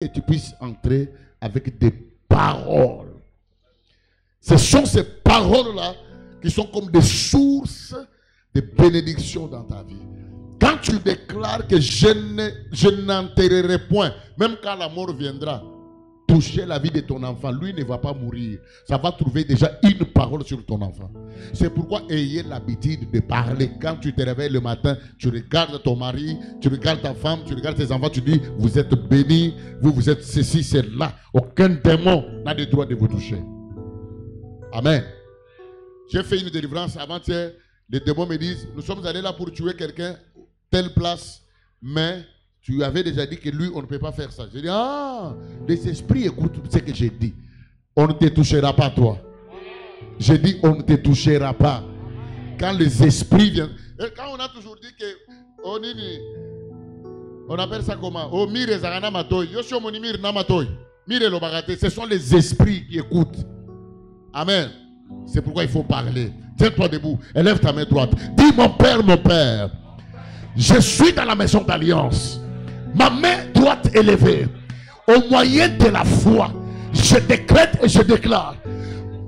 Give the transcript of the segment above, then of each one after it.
et tu puisses entrer avec des paroles. Ce sont ces paroles-là qui sont comme des sources de bénédiction dans ta vie. Quand tu déclares que je n'enterrerai point, même quand la mort viendra, toucher la vie de ton enfant, lui ne va pas mourir. Ça va trouver déjà une parole sur ton enfant. C'est pourquoi ayez l'habitude de parler. Quand tu te réveilles le matin, tu regardes ton mari, tu regardes ta femme, tu regardes tes enfants, tu dis, vous êtes bénis, vous êtes ceci, cela. Aucun démon n'a le droit de vous toucher. Amen. J'ai fait une délivrance avant-hier. Les démons me disent, nous sommes allés là pour tuer quelqu'un, telle place, mais tu avais déjà dit que lui, on ne peut pas faire ça. J'ai dit, ah, les esprits écoutent ce que j'ai dit. On ne te touchera pas, toi. J'ai dit, on ne te touchera pas. Quand les esprits viennent. Et quand on a toujours dit que, on appelle ça comment? Oh, mire zarana matoy. Yoshio monimir namatoy. Mire lo bagate. Ce sont les esprits qui écoutent. Amen. C'est pourquoi il faut parler. Tiens-toi debout. Élève ta main droite. Dis, mon Père, je suis dans la maison d'alliance. Ma main droite élevée. Au moyen de la foi, je décrète et je déclare: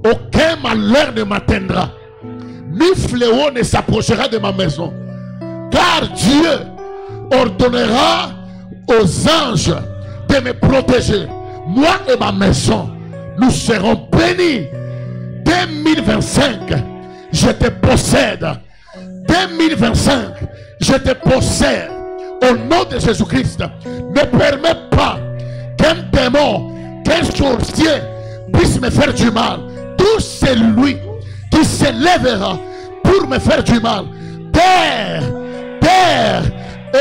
aucun malheur ne m'atteindra, ni fléau ne s'approchera de ma maison. Car Dieu ordonnera aux anges de me protéger. Moi et ma maison, nous serons bénis. 2025, je te possède. 2025, je te possède. Au nom de Jésus-Christ, ne permets pas qu'un démon, qu'un sorcier puisse me faire du mal. Tout celui qui s'élèvera pour me faire du mal, terre,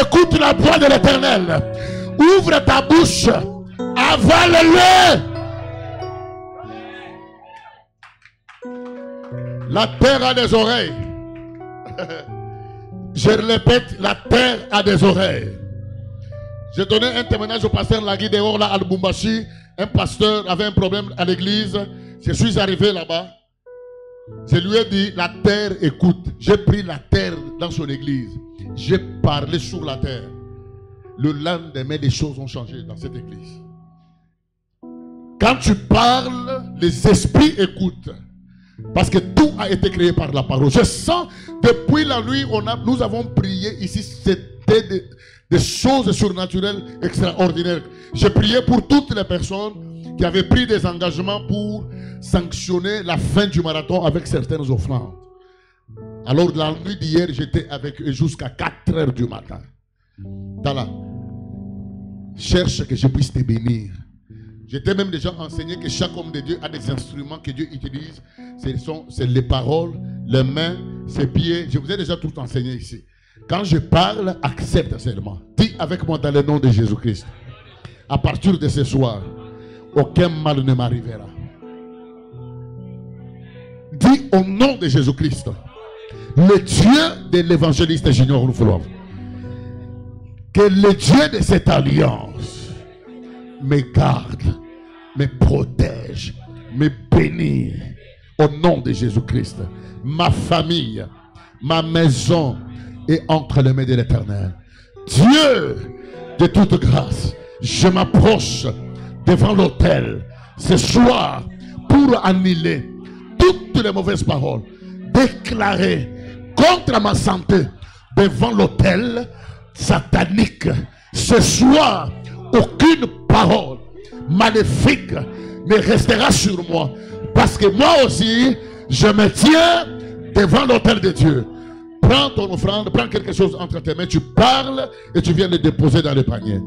écoute la voix de l'Éternel. Ouvre ta bouche, avale-le. La terre a des oreilles. Je répète, la terre a des oreilles. J'ai donné un témoignage au pasteur Lagui dehors là à Lubumbashi. Un pasteur avait un problème à l'église. Je suis arrivé là-bas. Je lui ai dit, la terre écoute. J'ai pris la terre dans son église. J'ai parlé sur la terre. Le lendemain, les choses ont changé dans cette église. Quand tu parles, les esprits écoutent. Parce que tout a été créé par la parole. Je sens, depuis la nuit, nous avons prié ici. C'était des choses surnaturelles extraordinaires. J'ai prié pour toutes les personnes qui avaient pris des engagements pour sanctionner la fin du marathon avec certaines offrandes. Alors la nuit d'hier, j'étais avec eux jusqu'à 4 heures du matin. Tala, cherche que je puisse te bénir. J'étais même déjà enseigné que chaque homme de Dieu a des instruments que Dieu utilise. C'est les paroles, les mains, ses pieds. Je vous ai déjà tout enseigné ici. Quand je parle, accepte seulement. Dis avec moi dans le nom de Jésus-Christ. À partir de ce soir, aucun mal ne m'arrivera. Dis au nom de Jésus-Christ. Le Dieu de l'évangéliste Junior Loufoulov. Que le Dieu de cette alliance me garde, me protège, me bénit au nom de Jésus-Christ. Ma famille, ma maison est entre les mains de l'Éternel. Dieu de toute grâce, je m'approche devant l'autel ce soir pour annuler toutes les mauvaises paroles déclarées contre ma santé devant l'autel satanique. Ce soir, aucune parole maléfique ne restera sur moi, parce que moi aussi je me tiens devant l'autel de Dieu. Prends ton offrande, prends quelque chose entre tes mains, tu parles et tu viens le déposer dans le panier.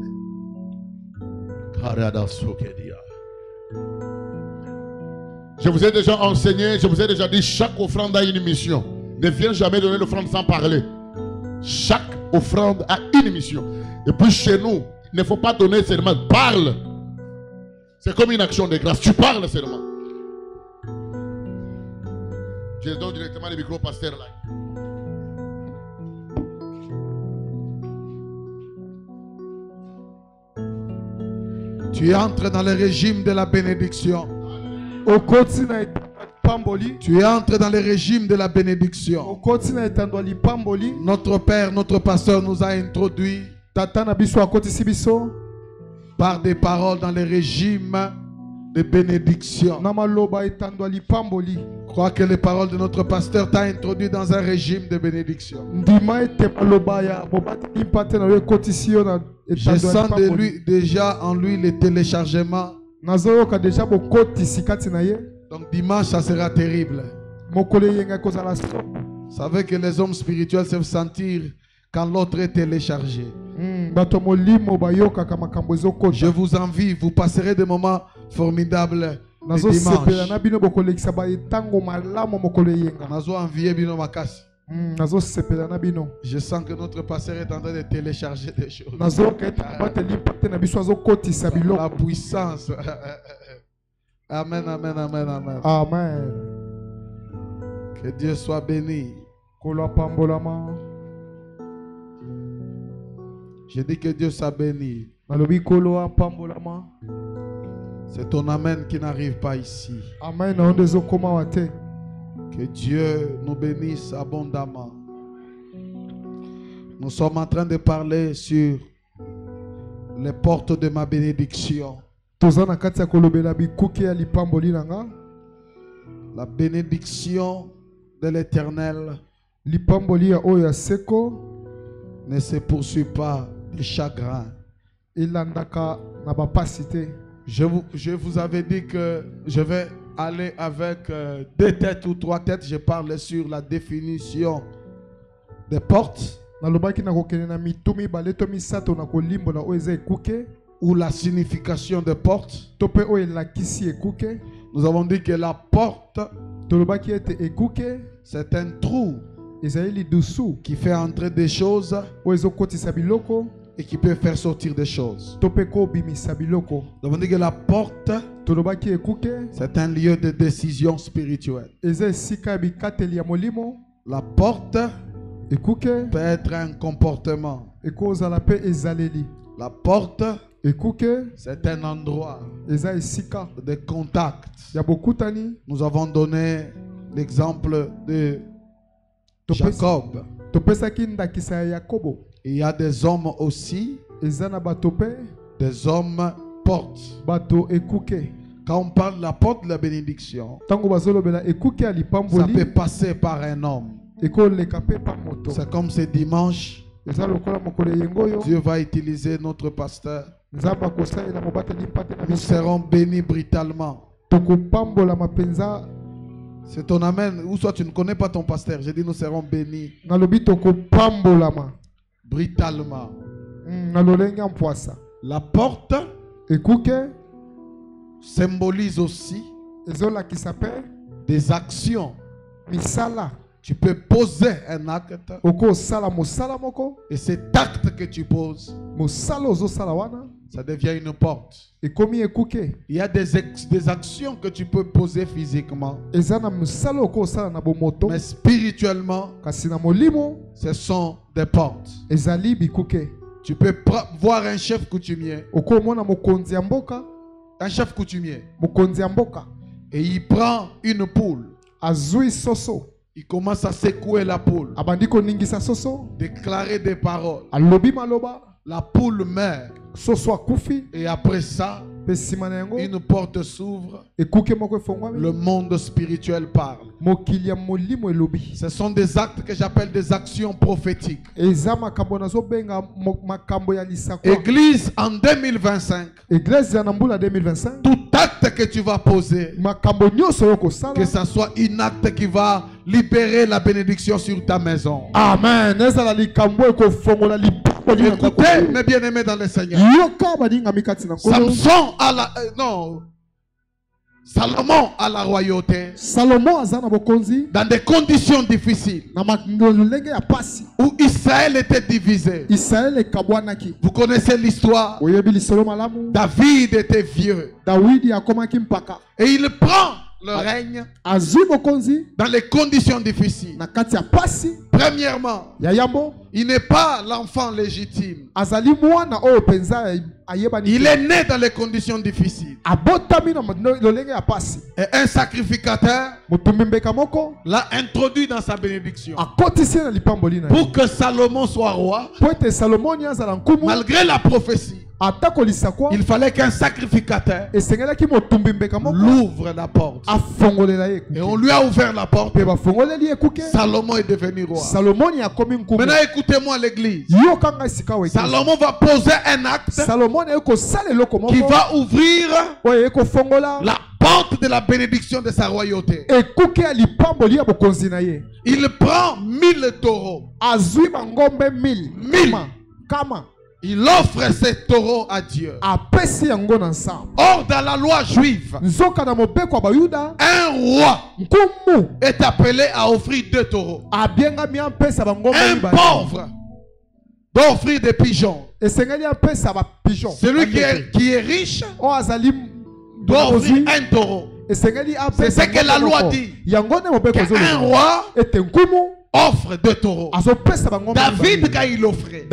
Je vous ai déjà enseigné, je vous ai déjà dit, chaque offrande a une mission. Ne viens jamais donner l'offrande sans parler. Chaque offrande a une mission. Et puis chez nous, il ne faut pas donner seulement, parle. C'est comme une action de grâce. Tu parles seulement. Je donne directement le micro au pasteur là. Tu entres dans le régime de la bénédiction. Tu entres dans le régime de la bénédiction. Notre Père, notre pasteur nous a introduit par des paroles dans les régimes de bénédiction. Crois que les paroles de notre pasteur t'a introduit dans un régime de bénédiction. Je sens de lui, déjà en lui les téléchargements. Donc dimanche, ça sera terrible. Vous savez que les hommes spirituels savent sentir quand l'autre est téléchargé. Je vous envie, vous passerez des moments formidables le dimanche. Je sens que notre pasteur est en train de télécharger des choses. La puissance. Amen, amen, amen, amen. Amen. Que Dieu soit béni. Je dis que Dieu soit béni. C'est ton amen qui n'arrive pas ici. Amen. Que Dieu nous bénisse abondamment. Nous sommes en train de parler sur les portes de ma bénédiction. La bénédiction de l'Éternel ne se poursuit pas de chagrin. Je vous avais dit que je vais aller avec 2 têtes ou 3 têtes. Je parle sur la définition des portes ou la signification des portes. Nous avons dit que la porte, c'est un trou qui fait entrer des choses et qui peut faire sortir des choses. Nous avons dit que la porte, c'est un lieu de décision spirituelle. La porte peut être un comportement. La porte, c'est un endroit de contact. Nous avons donné l'exemple de Jacob. Il y a des hommes aussi, des hommes portes. Quand on parle de la porte de la bénédiction, ça peut passer par un homme. C'est comme ce dimanche, Dieu va utiliser notre pasteur. Nous serons bénis brutalement. C'est ton amen. Ou soit tu ne connais pas ton pasteur. J'ai dit nous serons bénis brutalement. La porte symbolise aussi des actions. Tu peux poser un acte et cet acte que tu poses, ça devient une porte. Il y a des actions que tu peux poser physiquement, mais spirituellement, ce sont des portes. Tu peux voir un chef coutumier, et il prend une poule. Il commence à secouer la poule, déclarer des paroles. La poule meurt. Et après ça, une porte s'ouvre. Le monde spirituel parle. Ce sont des actes que j'appelle des actions prophétiques. Église en 2025. Tout acte que tu vas poser, que ce soit un acte qui va libérer la bénédiction sur ta maison. Amen. Écoutez, mes bien-aimés dans le Seigneur. Samson à la Salomon à la royauté, dans des conditions difficiles, où Israël était divisé. Vous connaissez l'histoire. David était vieux et il prend le règne dans les conditions difficiles. Premièrement, il n'est pas l'enfant légitime. Il est né dans les conditions difficiles. Et un sacrificateur l'a introduit dans sa bénédiction. Pour que Salomon soit roi, malgré la prophétie, il fallait qu'un sacrificateur l'ouvre la porte. Et on lui a ouvert la porte. Salomon est devenu roi. Maintenant écoutez-moi l'église. Salomon va poser un acte qui va ouvrir la porte de la bénédiction de sa royauté. Il prend 1000 taureaux. 1000. Il offre ces taureaux à Dieu. Or, dans la loi juive, un roi est appelé à offrir 2 taureaux. Un pauvre doit offrir des pigeons. Celui qui est riche doit offrir un taureau. C'est ce que la loi dit. Qu'un roi offre 2 taureaux. David, quand il offrait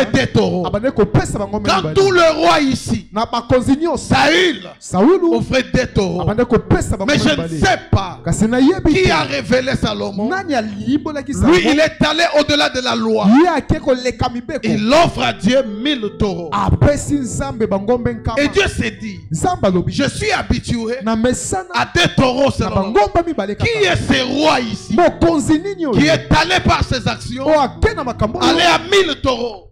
2 taureaux. Quand tout le roi ici, Saül offrait 2 taureaux. Mais je ne sais pas qui a révélé Salomon. Lui, il est allé au-delà de la loi. Il offre à Dieu 1000 taureaux. Et Dieu s'est dit, je suis habitué à 2 taureaux seulement. Qui est ce roi ici qui est allé par ses actions aller à 1000 taureaux?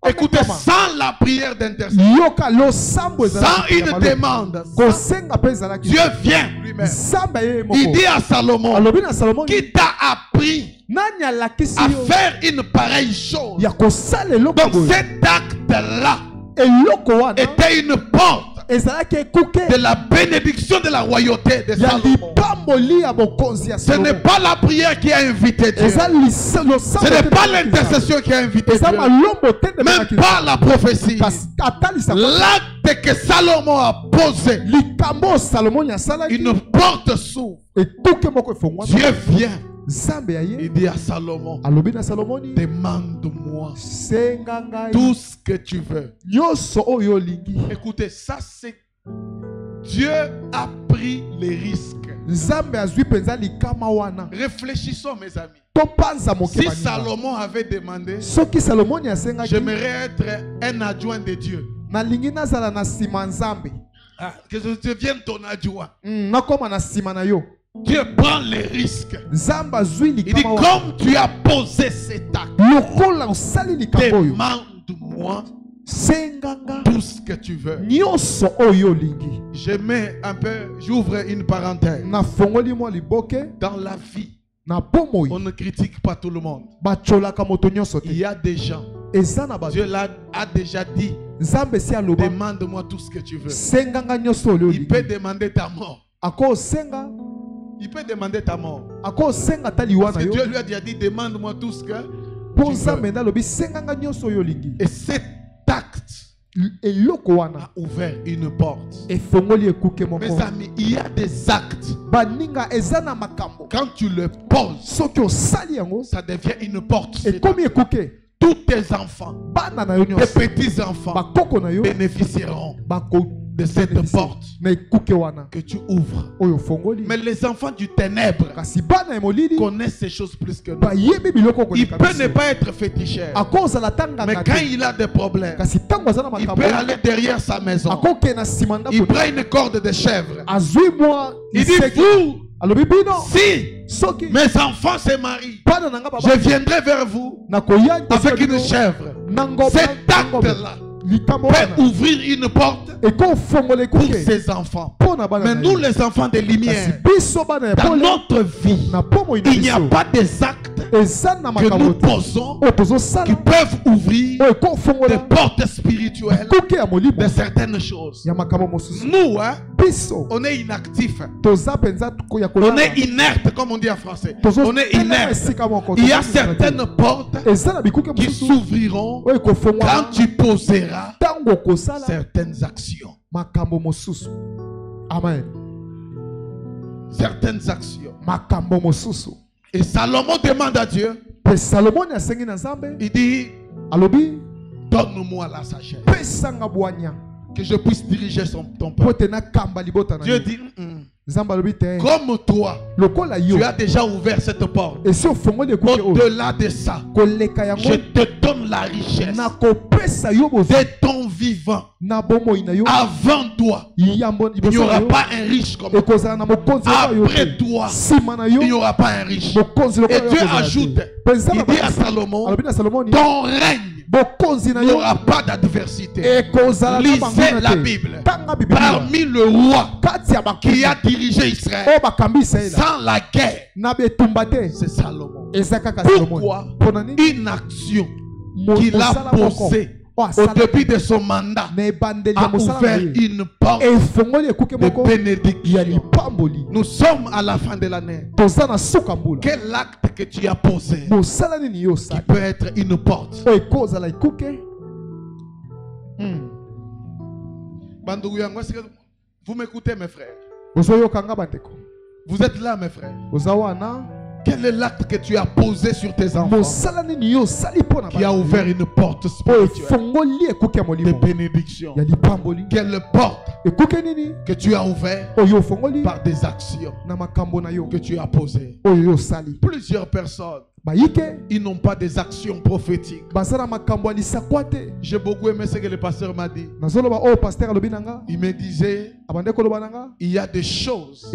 Écoutez, sans la prière d'intercession, sans une demande, Dieu vient lui-même. Il dit à Salomon, qui t'a appris à faire une pareille chose? Donc cet acte-là était une porte de la bénédiction de la royauté de Salomon. Ce n'est pas la prière qui a invité Dieu. Ce n'est pas l'intercession qui a invité Dieu. Même pas la prophétie. L'acte que Salomon a posé, une porte s'ouvre. Dieu vient. Il dit à Salomon, demande-moi tout ce que tu veux. Écoutez, ça c'est Dieu a pris les risques. Réfléchissons mes amis. Si Salomon avait demandé, j'aimerais être un adjoint de Dieu, que je devienne ton adjoint. Dieu prend les risques. Il dit, comme tu as posé cet acte, demande-moi tout ce que tu veux. Je mets un peu, j'ouvre une parenthèse. Dans la vie, on ne critique pas tout le monde. Il y a des gens, Dieu a déjà dit, demande-moi tout ce que tu veux. Il peut demander ta mort. Il peut demander ta mort. Parce que Dieu lui a déjà dit, demande-moi tout ce que tu veux. Et cet acte a ouvert une porte. Mes amis, il y a des actes. Quand tu le poses, ça devient une porte. Tous tes enfants, tes petits-enfants bénéficieront de cette porte que tu ouvres. Mais les enfants du ténèbre connaissent ces choses plus que nous. Il peut ne pas être féticheur, mais quand il a des problèmes, il peut aller derrière sa maison. Il prend une corde de chèvre. Il dit, vous, si mes enfants se marient, je viendrai vers vous avec une chèvre. Cet acte-là peut ouvrir une porte pour ses enfants. Mais nous, les enfants de lumière, dans notre vie, il n'y a pas des actes que nous posons qui peuvent ouvrir des portes spirituelles de certaines choses. Nous, on est inactifs. On est inerte, comme on dit en français. On est inerte. Il y a certaines portes qui s'ouvriront quand tu poseras certaines actions. Amen. Certaines actions. Et Salomon demande à Dieu. Il dit, donne-moi la sagesse, que je puisse diriger ton peuple. Dieu dit, Comme toi, tu as déjà ouvert cette porte. Au-delà de ça, je te donne la richesse de ton vivant. Avant toi, il n'y aura pas un riche comme toi. Après toi, il n'y aura pas un riche. Et Dieu ajoute, il dit à Salomon, ton règne il n'y aura pas d'adversité. Lisez la Bible. Parmi le roi qui a dirigé Israël sans la guerre, c'est Salomon. Pourquoi une action qu'il a posée au début de son mandat a ouvert une porte de bénédiction? Nous sommes à la fin de l'année. Quel acte que tu as posé qui peut être une porte? Vous m'écoutez, mes frères? Vous êtes là, mes frères? Quel est l'acte que tu as posé sur tes enfants qui a ouvert une porte spirituelle de bénédiction? Quelle porte que tu as ouvert par des actions que tu as posées? Plusieurs personnes, ils n'ont pas des actions prophétiques. J'ai beaucoup aimé ce que le pasteur m'a dit. Il me disait, il y a des choses,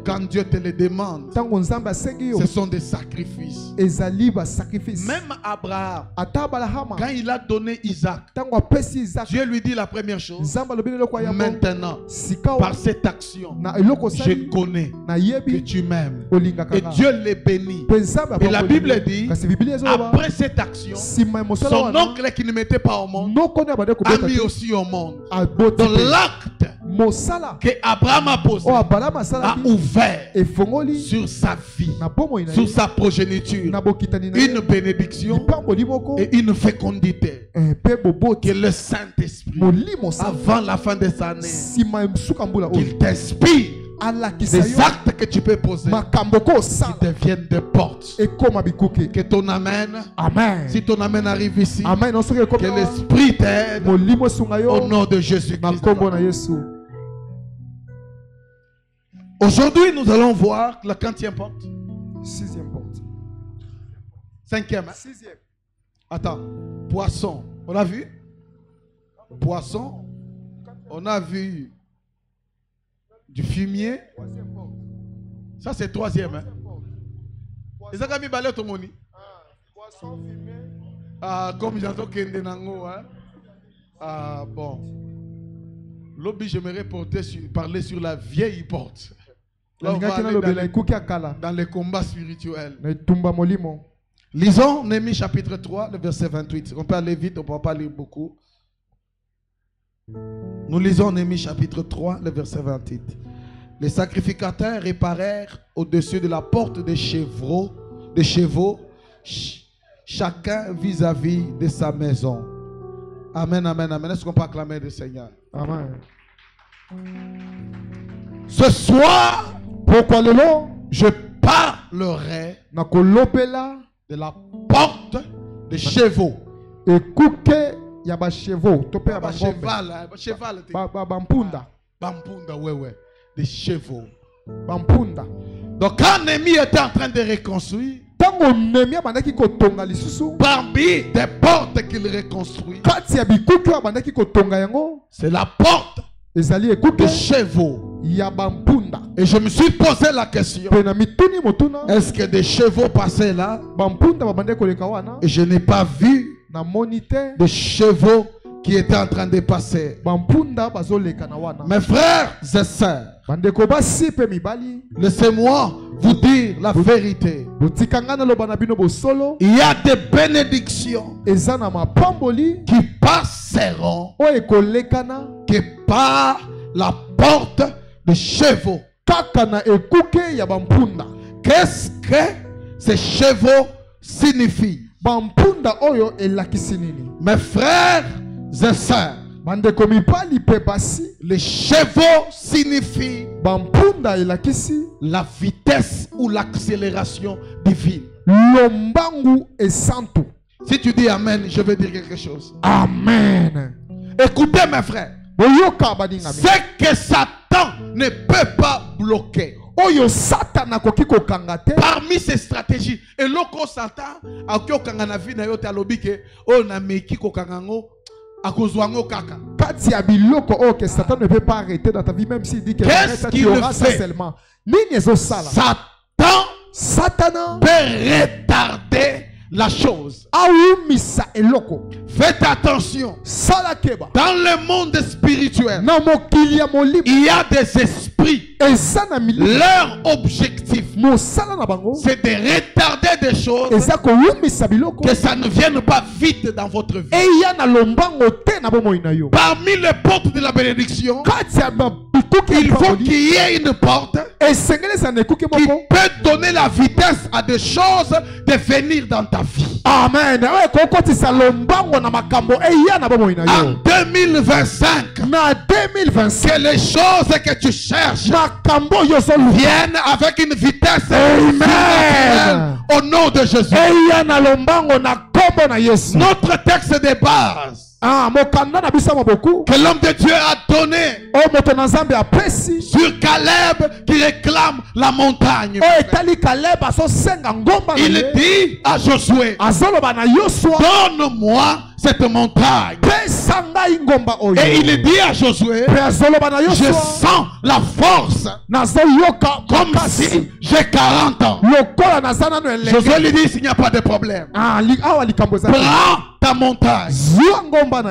quand Dieu te les demande, ce sont des sacrifices. Même Abraham, quand il a donné Isaac, Dieu lui dit la première chose: maintenant, par cette action, je connais que tu m'aimes. Et Dieu les bénit. Et la Bible dit, après cette action, son oncle qui ne mettait pas au monde a mis aussi au monde. Dans l'acte que Abraham a posé a ouvert sur sa vie, sur sa progéniture, une bénédiction et une fécondité que le Saint-Esprit, avant la fin de cette année, qu'il t'inspire des actes que tu peux poser qui deviennent des portes. Que ton amen, si ton amen arrive ici, que l'Esprit t'aide au nom de Jésus-Christ. Aujourd'hui, nous allons voir la quantième porte? Sixième porte. Cinquième. Sixième. Attends. Poisson. On a vu? Poisson. On a vu du fumier. Ça, c'est troisième. Et ça, comme il balait tout le monde. Poisson, fumier. Ah, comme j'entends qu'il y a. Ah, bon. Lobby, j'aimerais parler sur la vieille porte. Là, on va aller dans les combats spirituels. Lisons Néhémie chapitre 3, le verset 28. On peut aller vite, on ne peut pas lire beaucoup. Nous lisons Néhémie chapitre 3, le verset 28. Les sacrificateurs réparèrent au-dessus de la porte des chevaux, chacun vis-à-vis de sa maison. Amen, amen, amen. Est-ce qu'on peut acclamer le Seigneur? Amen. Ce soir, pourquoi le nom? Je parlerai de la porte des chevaux. Écoutez, il y a des chevaux. Cheval. Bampunda. Bampunda, ouais. Des chevaux. Bampunda. Donc quand Néhémie était en train de reconstruire, parmi des portes qu'il reconstruit, c'est la porte des chevaux. Et je me suis posé la question: est-ce que des chevaux passaient là? Et je n'ai pas vu de chevaux qui étaient en train de passer. Mes frères et sœurs, laissez-moi vous dire la vérité. Il y a des bénédictions qui passeront que par la porte des chevaux. Qu'est-ce que ces chevaux signifient? Mes frères et sœurs, les chevaux signifient la vitesse ou l'accélération divine. Si tu dis amen, je vais dire quelque chose. Amen. Écoutez mes frères, ce que Satan ne peut pas bloquer. Oyo Satan akoki kokanga te. Parmi ces stratégies, et loko Satan akoki kokanga na vie na yo te alobi ke o na meki kokanga ngo akozwa ngo kaka. Kati ya biloko o que Satan ne peut pas arrêter dans ta vie même s'il dit que tu auras ça seulement. Nini ezo sala. Satan peut retarder la chose. Aumisa eloko. Faites attention. Salakeba. Dans le monde spirituel, il y a des esprits. Leur objectif, c'est de retarder des choses, que ça ne vienne pas vite dans votre vie. Parmi les portes de la bénédiction, il faut qu'il y ait une porte qui peut donner la vitesse à des choses de venir dans ta vie. Amen. En 2025, que les choses que tu cherches viennent avec une vitesse surnaturelle au nom de Jésus. Notre texte de base que l'homme de Dieu a donné sur Caleb qui réclame la montagne. Il dit à Josué, donne-moi cette montagne. Et il dit à Josué, je sens la force comme si j'ai 40 ans. Josué lui dit, s'il n'y a pas de problème, prends ta montagne.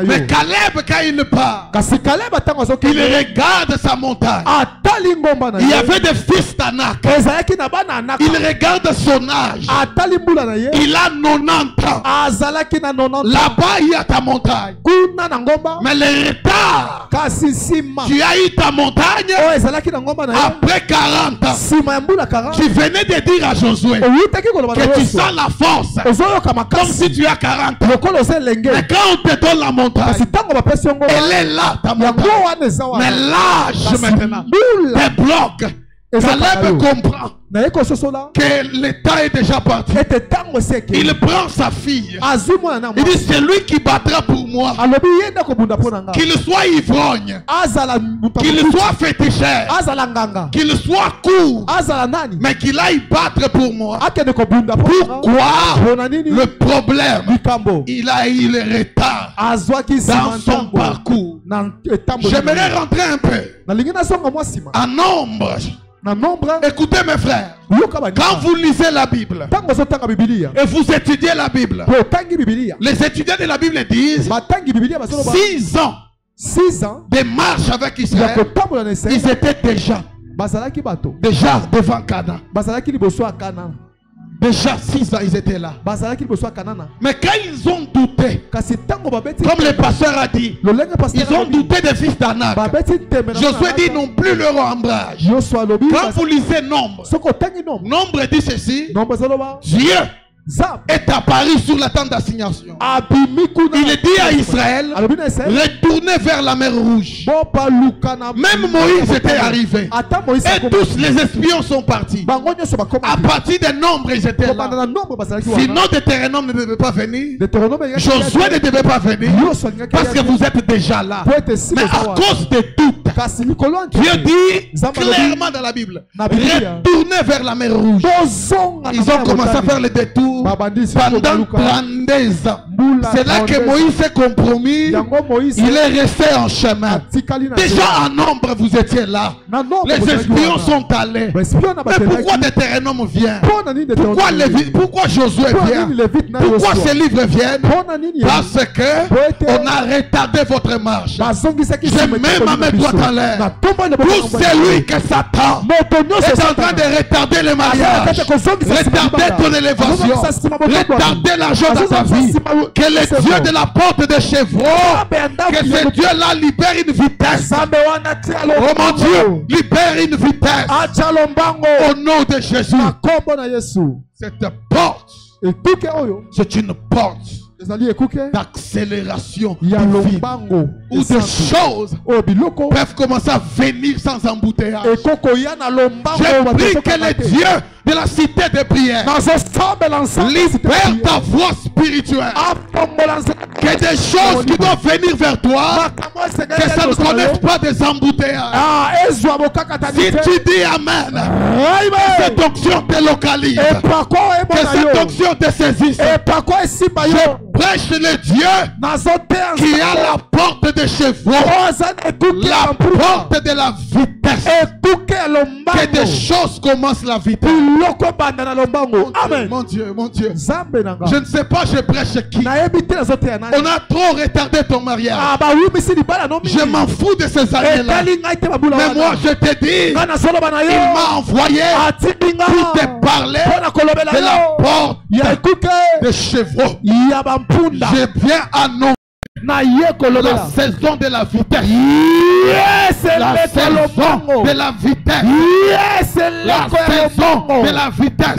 Mais Caleb, quand il part, il regarde sa montagne. Il y avait des fils d'Anak. Il regarde son âge. Il a 90 ans. Là-bas, il y a ta montagne. Mais le retard, tu as eu ta montagne après 40 ans. Tu venais de dire à Josué que tu sens la force comme si tu as 40 ans. Mais quand on te donne la montagne, elle est là, ta montagne. Mais l'âge maintenant te bloque. Caleb comprend que le temps est déjà parti. Il prend sa fille. Il dit, c'est lui qui battra pour moi. Qu'il soit ivrogne, qu'il soit féticheur, qu'il soit court, mais qu'il aille battre pour moi. Pourquoi le problème? Il a eu le retard dans son parcours. J'aimerais rentrer un peu en nombre. Écoutez mes frères, quand vous lisez la Bible et vous étudiez la Bible, les étudiants de la Bible disent 6 ans de marche avec Israël, ils étaient déjà devant Canaan. Déjà 6 ans ils étaient là. Mais quand ils ont douté, comme le pasteur a dit, ils ont douté des fils d'Anak. Josué dit non plus leur ombrage. Quand vous lisez Nombre, Nombre dit ceci: Dieu est apparu sur la tente d'assignation. Il dit à Israël, retournez vers la mer Rouge. Même Moïse était arrivé. Et tous les espions sont partis. À partir des nombres, ils étaient là. Sinon, Deutéronome ne devait pas venir. Josué ne devait pas venir. Parce que vous êtes déjà là. Mais à cause des doutes, Dieu dit clairement dans la Bible, retournez vers la mer Rouge. Ils ont commencé à faire le détour pendant 32 ans. C'est là que Moïse s'est compromis. Il est resté en chemin. Déjà en nombre vous étiez là. Les espions sont allés. Mais pourquoi Deutéronome vient? Pourquoi Josué vient? Pourquoi ces livres viennent? Parce que on a retardé votre marche. Je mets ma main droite en l'air pour celui que Satan est en train de retarder le mariage, retarder ton élévation, retarder l'argent dans ta vie. Que le Dieu de la porte de Chevron, que ce Dieu-là libère une vitesse. Oh mon Dieu, libère une vitesse au nom de Jésus. Cette porte, c'est une porte d'accélération de vie, où des choses peuvent commencer à venir sans embouteillage. Je prie que le Dieu de la cité de prière. Libère ta voix spirituelle. Que des choses qui doivent venir vers toi, que ça ne connaisse pas des embouteillages. Si tu dis Amen, que cette onction te localise, que cette onction te saisisse. Je prêche le Dieu qui a la porte de chevaux, la porte de la vitesse. Que des choses commencent la vitesse. Amen. Mon Dieu, mon Dieu. Je ne sais pas, je prêche qui. On a trop retardé ton mariage. Je m'en fous de ces années-là. Mais moi, je te dis, il m'a envoyé pour te parler de la porte des chevaux. Je viens annoncer la saison de la vitesse. La saison de la vitesse. La saison de la vitesse.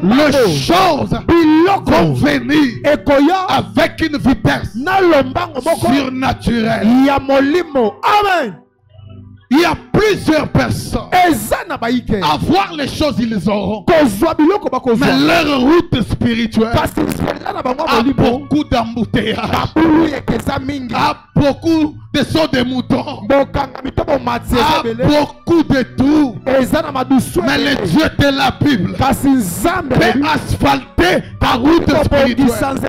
Les choses vont venir avec une vitesse surnaturelle. Amen. Il y a plusieurs personnes. À voir les choses, ils auront. Mais leur route spirituelle a beaucoup d'embouteillages, a beaucoup de sauts de moutons, a beaucoup de tout. Mais le Dieu de la Bible peut asphalter ta route spirituelle.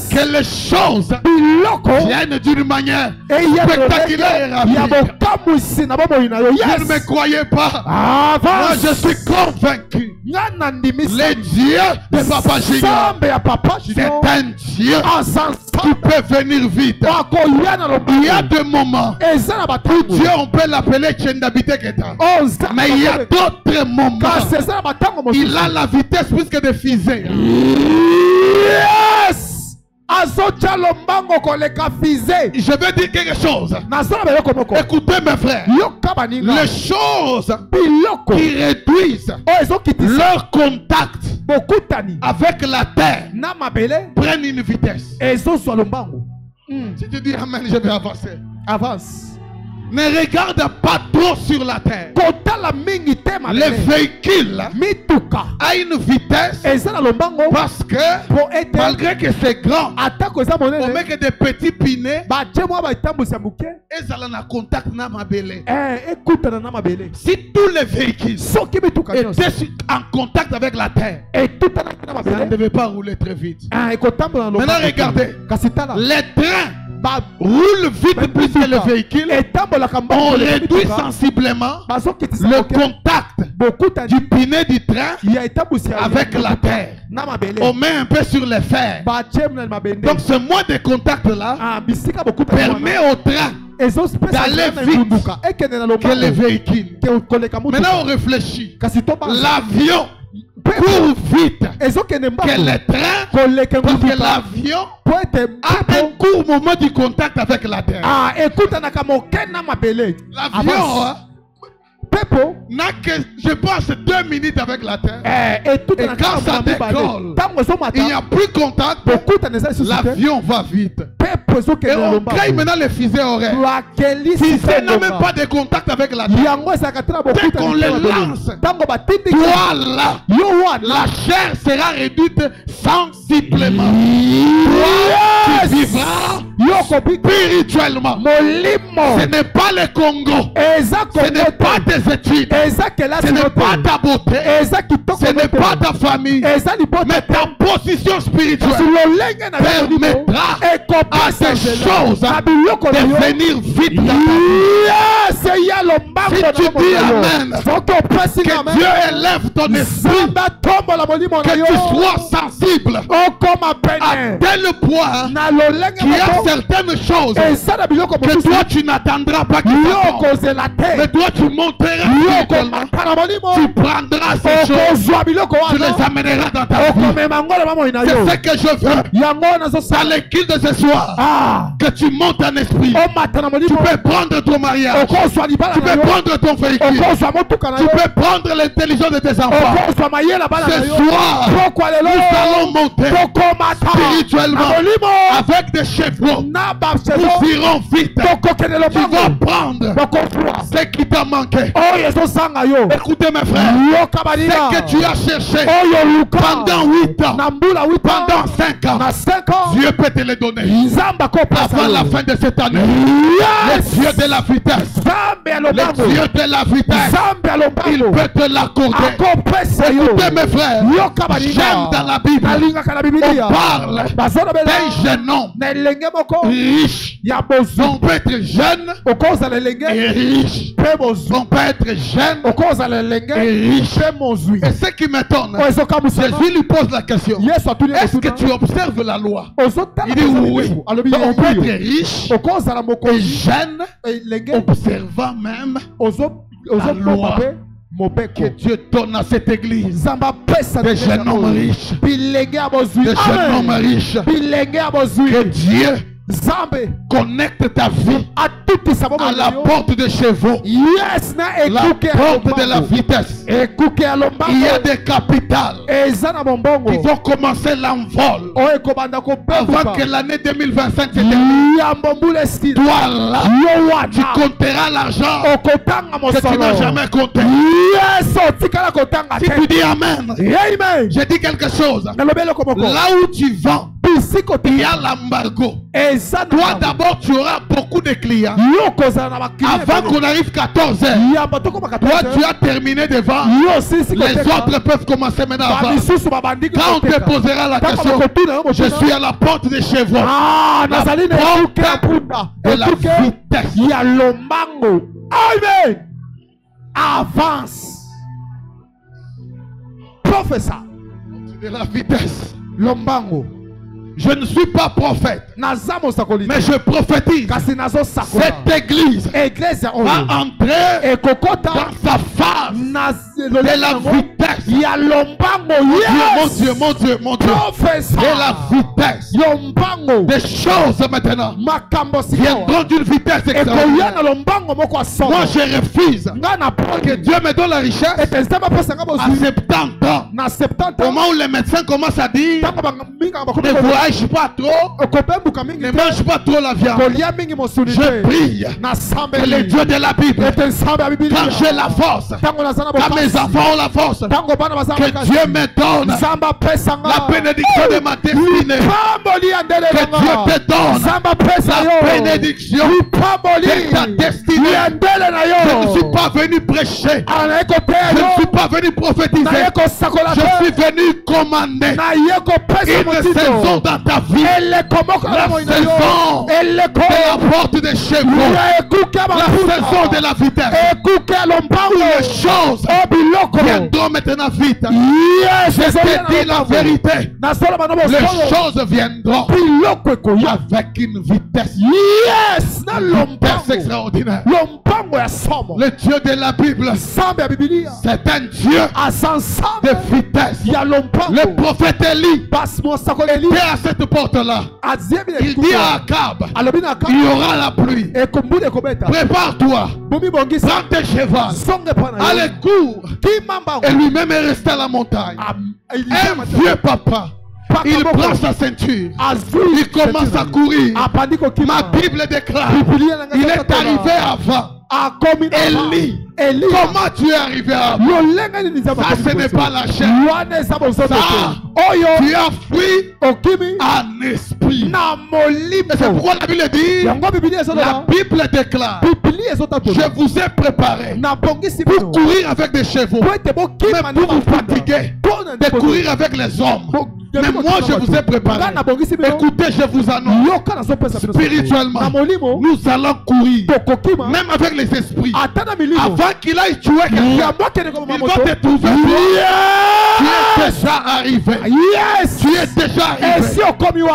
Que les choses viennent d'une manière spectaculaire et rapide. Je ne me croyais pas. Moi, je suis convaincu. Le Dieu de Papa Junior, c'est un Dieu qui peut venir vite. Il y a des moments où Dieu, on peut l'appeler Tchendabiteketa. Mais il y a d'autres moments, il a la vitesse plus que des fusées. Yes! Je vais dire quelque chose. Écoutez mes frères, les choses qui réduisent leur contact avec la terre prennent une vitesse. Si tu dis Amen, je vais avancer. Avance. Ne regarde pas trop sur la terre. Les véhicules à une vitesse parce que malgré que c'est grand, on met que des petits pinets et ça en contact. Si tous les véhicules étaient en contact avec la terre, ça ne devait pas rouler très vite. Maintenant regardez, les trains roule vite plus que le véhicule. On réduit sensiblement le contact du pinet du train avec la terre. On met un peu sur les fers. Donc ce moins de contact là permet au train d'aller vite que le véhicule. Maintenant on réfléchit. L'avion court vite que le train, parce que l'avion a un court moment du contact avec la terre. L'avion n'a que, je pense, 2 minutes avec la terre. Et quand ça décolle, il n'y a plus contact, l'avion va vite. Et on crée maintenant les fusées horaires. Fusées n'a même pas de contact avec la terre. Dès qu'on les lance, voilà, la chair sera réduite sensiblement. Tu vivras spirituellement. Ce n'est pas le Congo. Ce n'est pas tes études. Ce n'est pas ta beauté. Ce n'est pas ta famille. Mais ta position spirituelle permettra à ces choses de venir vite dans ta vie. Si tu dis Amen, que Dieu élève ton esprit, que tu sois sensible à tel point qu'il y a certaines choses que toi tu n'attendras pas qu'ils t'attendent. Mais toi tu monteras spirituellement. Tu prendras ces choses, tu les amèneras dans ta vie. C'est ce que je veux dans l'équipe de ce soir, que tu montes en esprit. Tu peux prendre ton mariage, tu peux prendre ton véhicule. Tu peux prendre l'intelligence de tes enfants. Ce soir, nous allons monter spirituellement avec des chevaux. Nous irons vite. Tu vas prendre ce qui t'a manqué. Écoutez mes frères, ce que tu as cherché pendant 8 ans, pendant 5 ans, Dieu peut te le donner avant la fin de cette année. Le Dieu de la vitesse, le Dieu de la vitesse, il peut te l'accorder. Écoutez mes frères, j'aime dans la Bible, on parle d'un jeune homme riche. On peut être jeune et riche. On peut être jeune et riche. Et ce qui m'étonne, Jésus lui pose la question, est-ce que tu observes la loi? Il dit oui. On peut être riche et jeune, observant même la loi que Dieu donne à cette église. Des jeunes hommes riches, des jeunes hommes riches, que Dieu connecte ta vie à la porte des chevaux, la porte de la vitesse. Il y a des capitales qui vont commencer l'envol avant que l'année 2025 se termine. Toi là, tu compteras l'argent que tu n'as jamais compté. Si tu dis Amen, je dis quelque chose. Là où tu vends, il y a l'embargo. Toi d'abord tu auras beaucoup de clients. Avant qu'on arrive 14h, toi tu as terminé de vendre. Les autres peuvent commencer maintenant à vendre. Quand on te posera la question, je suis à la porte des chevaux. La porte de la vitesse. Amen. Avance. Professeur De la vitesse. Lombango. Je ne suis pas prophète, mais je prophétise. Cette église va entrer dans sa phase de la vitesse. Mon Dieu. De la vitesse. Des choses maintenant viendront d'une vitesse extraordinaire. Moi je refuse que Dieu me donne la richesse à 70 ans. Au moment où les médecins commencent à dire ne voyage pas trop, ne mange pas trop la viande. Je prie que le Dieu de la Bible, quand j'ai la force, quand mes enfants ont la force, que Dieu me donne la bénédiction de ma destinée. Que Dieu te donne la bénédiction de ta destinée. Je ne suis pas venu prêcher, je ne suis pas venu prophétiser, je suis venu commander une saison dans ta vie. La saison de la porte des chevaux, la saison de la vitesse, où les choses viendront maintenant vite. Je te dis la vérité, les choses viendront avec une vitesse extraordinaire. Le Dieu de la Bible, c'est un Dieu de vitesse. Le prophète Élie était à cette porte-là. Il dit à Akab, il y aura la pluie. Prépare-toi, prends tes chevaux, allez cours. Et lui-même est resté à la montagne. Un vieux papa, il prend sa ceinture, il commence à courir. Ma Bible déclare, il est arrivé avant. Élie, comment tu es arrivé avant? Ça, ce n'est pas la chair. Ça, tu as fui en esprit. C'est pourquoi la Bible dit, la Bible déclare, je vous ai préparé pour courir avec des chevaux, mais pour vous fatiguer de courir avec les hommes. Mais moi je vous ai préparé. Écoutez, je vous annonce, spirituellement, nous allons courir, même avec les esprits. Avant qu'il aille tuer quelqu'un, il va te trouver. Tu es déjà arrivé. Tu es déjà arrivé.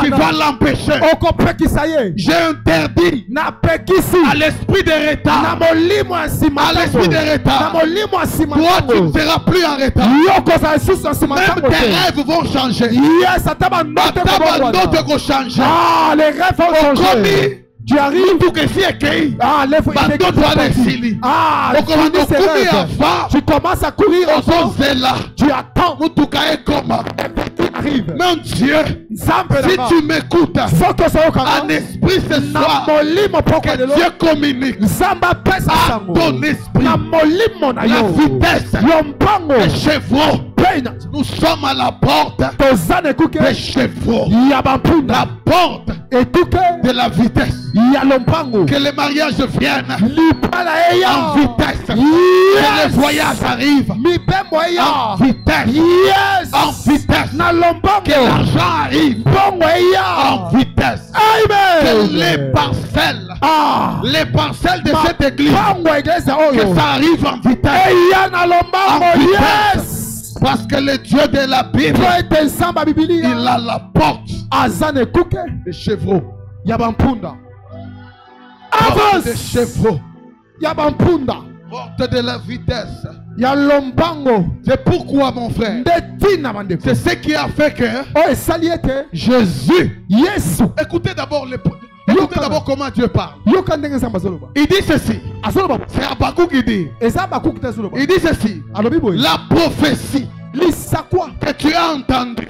Tu vas l'empêcher. J'ai interdit à l'esprit de retard. À l'esprit de retard. Toi, tu ne seras plus en retard. Même tes rêves vont changer. Yes, Ataba note go changer. Les rêves vont changer. Tu arrives. Ah, lève tu commences à courir. Tu attends. Arrive. Mon Dieu, si tu m'écoutes, en esprit ce soir, que Dieu communique à ton esprit la vitesse des chevaux. Nous sommes à la porte des chevaux, la porte de la vitesse. Que les mariages viennent en vitesse, que les voyages arrivent en vitesse, en vitesse, que l'argent arrive en vitesse, que les parcelles de cette église, que ça arrive en vitesse. Parce que le Dieu de la Bible, il a la porte des chevaux. Porte des chevaux. Porte de la vitesse. C'est pourquoi, mon frère, c'est ce qui a fait que Jésus, écoutez d'abord comment Dieu parle. Il dit ceci. C'est Habakkuk qui dit. Il dit ceci. La prophétie que tu as entendue,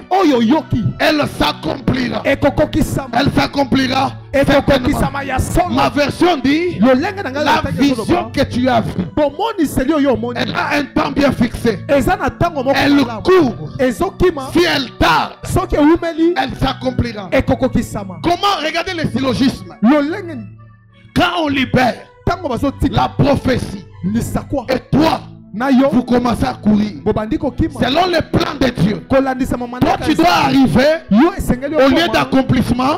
elle s'accomplira. Elle s'accomplira. Ma version dit la vision que tu as vue, elle a un temps bien fixé. Elle court. Si elle tarde, elle s'accomplira. Comment regarder les syllogismes? Quand on libère la prophétie, et toi, vous commencez à courir selon le plan de Dieu. Toi, tu dois arriver au lieu d'accomplissement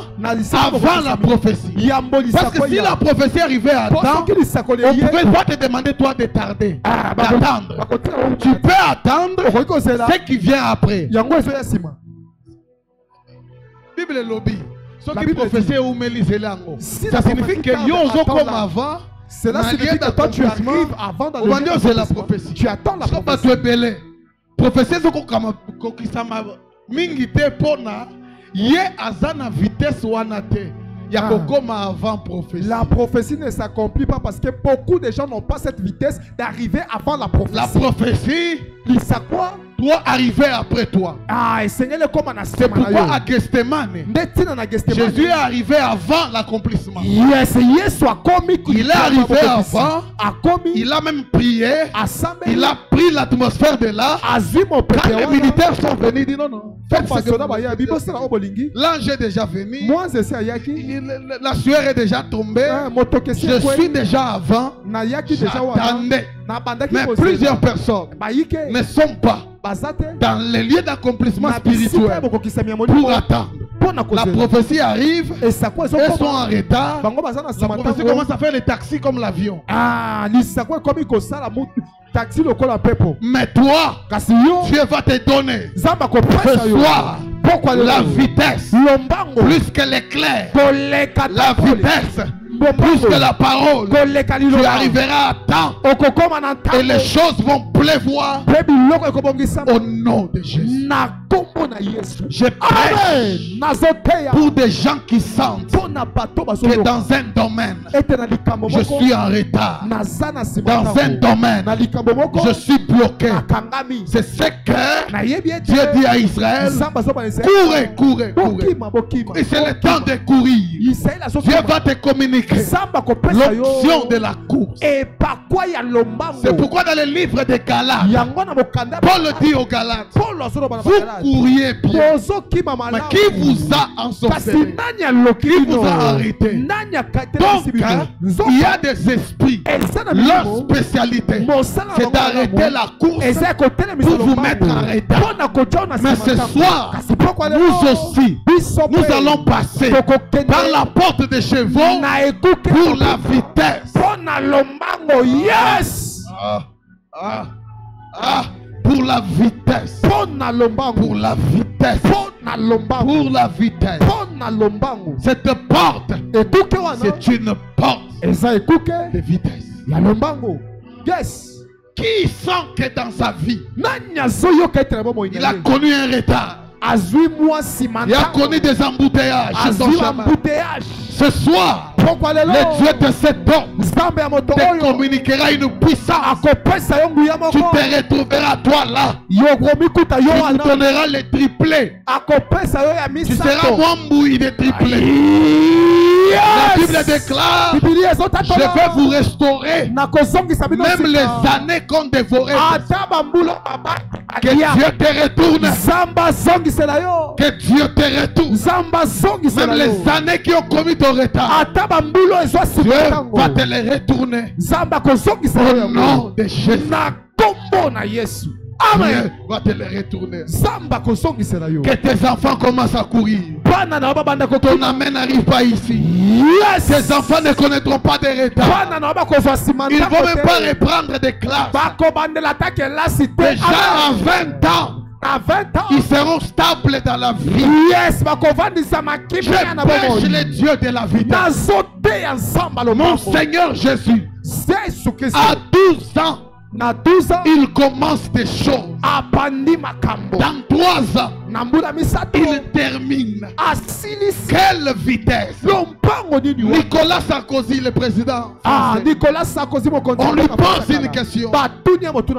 avant la prophétie. Parce que si la prophétie arrivait à temps, on ne pouvait pas te demander toi de tarder, d'attendre. Tu peux attendre ce qui vient après. Bible lobby. Ce qui prophétie ou méliselango. Ça signifie que yo comme avant. Cela signifie que toi tu arrives avant dans le c'est la prophétie. Tu attends la prophétie. Prophétie c'est mingite pona ye azana vitesse wanate. Avant prophétie. La prophétie ne s'accomplit pas parce que beaucoup de gens n'ont pas cette vitesse d'arriver avant la prophétie. La prophétie, il sait quoi? Doit arriver après toi. C'est pourquoi à Gethsemane, Jésus est arrivé avant l'accomplissement. Il est arrivé avant. Il a même prié. Il a pris l'atmosphère de là. Quand les militaires sont venus, il dit non, non. L'ange est déjà venu. La sueur est déjà tombée. Je suis déjà avant. J'attendais. Mais plusieurs personnes ne sont pas dans les lieux d'accomplissement spirituel pour attendre. La prophétie arrive, elles sont en retard. La prophétie commence à faire les taxis comme l'avion. Mais toi, Dieu va te donner ce soir la vitesse plus que l'éclair, la vitesse plus que la parole. Tu arriveras à temps et les choses vont pleuvoir au nom de Jésus. Je prêche pour des gens qui sentent que dans un domaine je suis en retard, dans un domaine je suis bloqué. C'est ce que Dieu dit à Israël: courez, courez, courez. Et c'est le temps de courir. Dieu va te communiquer l'option de la course. C'est pourquoi dans le livre des Galates, Paul dit aux Galates: vous couriez bien, mais qui vous a ensorcelé? Qui vous a arrêté? Donc, il y a des esprits, leur spécialité, c'est d'arrêter la course pour vous mettre en retard. Mais ce soir, nous aussi, nous allons passer par la porte des chevaux pour la vitesse. Pour la vitesse. Pour la vitesse. Pour la vitesse. Cette porte, c'est une porte de vitesse. Yes. Qui sent que dans sa vie, il a connu un retard, il a connu des embouteillages. Ce soir, le Dieu de cet homme te communiquera une puissance. Tu te retrouveras toi là. Tu nous donneras les triplés. Tu seras Mwambouille des triplés. La Bible déclare, je vais vous restaurer même les années qu'on dévorait. Que Dieu te retourne. Que Dieu te retourne. Même les années qui ont commis ton retard, Dieu va te les retourner. Au nom de Jésus. Amen. Va te les retourner. Que tes enfants commencent à courir. Ton amen n'arrive pas ici. Tes enfants ne connaîtront pas de retard. Ils ne vont même pas reprendre des classes. Déjà à 20 ans, ils seront stables dans la vie. Je prêche le Dieu de la vie. Mon Seigneur Jésus, à 12 ans, il commence des choses. Dans 3 ans, il termine. Quelle vitesse! Nicolas Sarkozy, le président. Nicolas Sarkozy, on lui pose une question.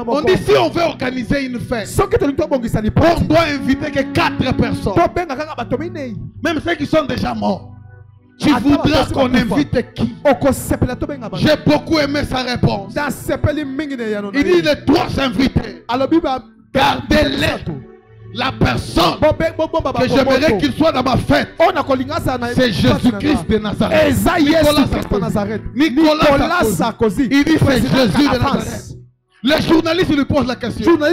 On dit si on veut organiser une fête, on doit inviter que 4 personnes. Même ceux qui sont déjà morts. Tu voudras qu'on invite qui? J'ai beaucoup aimé sa réponse. Il dit les 3 invités. Gardez-les. La personne que j'aimerais qu'il soit dans ma fête, c'est Jésus-Christ de Nazareth. Nicolas Sarkozy. Il dit c'est Jésus de Nazareth. Les journalistes lui posent la question. Il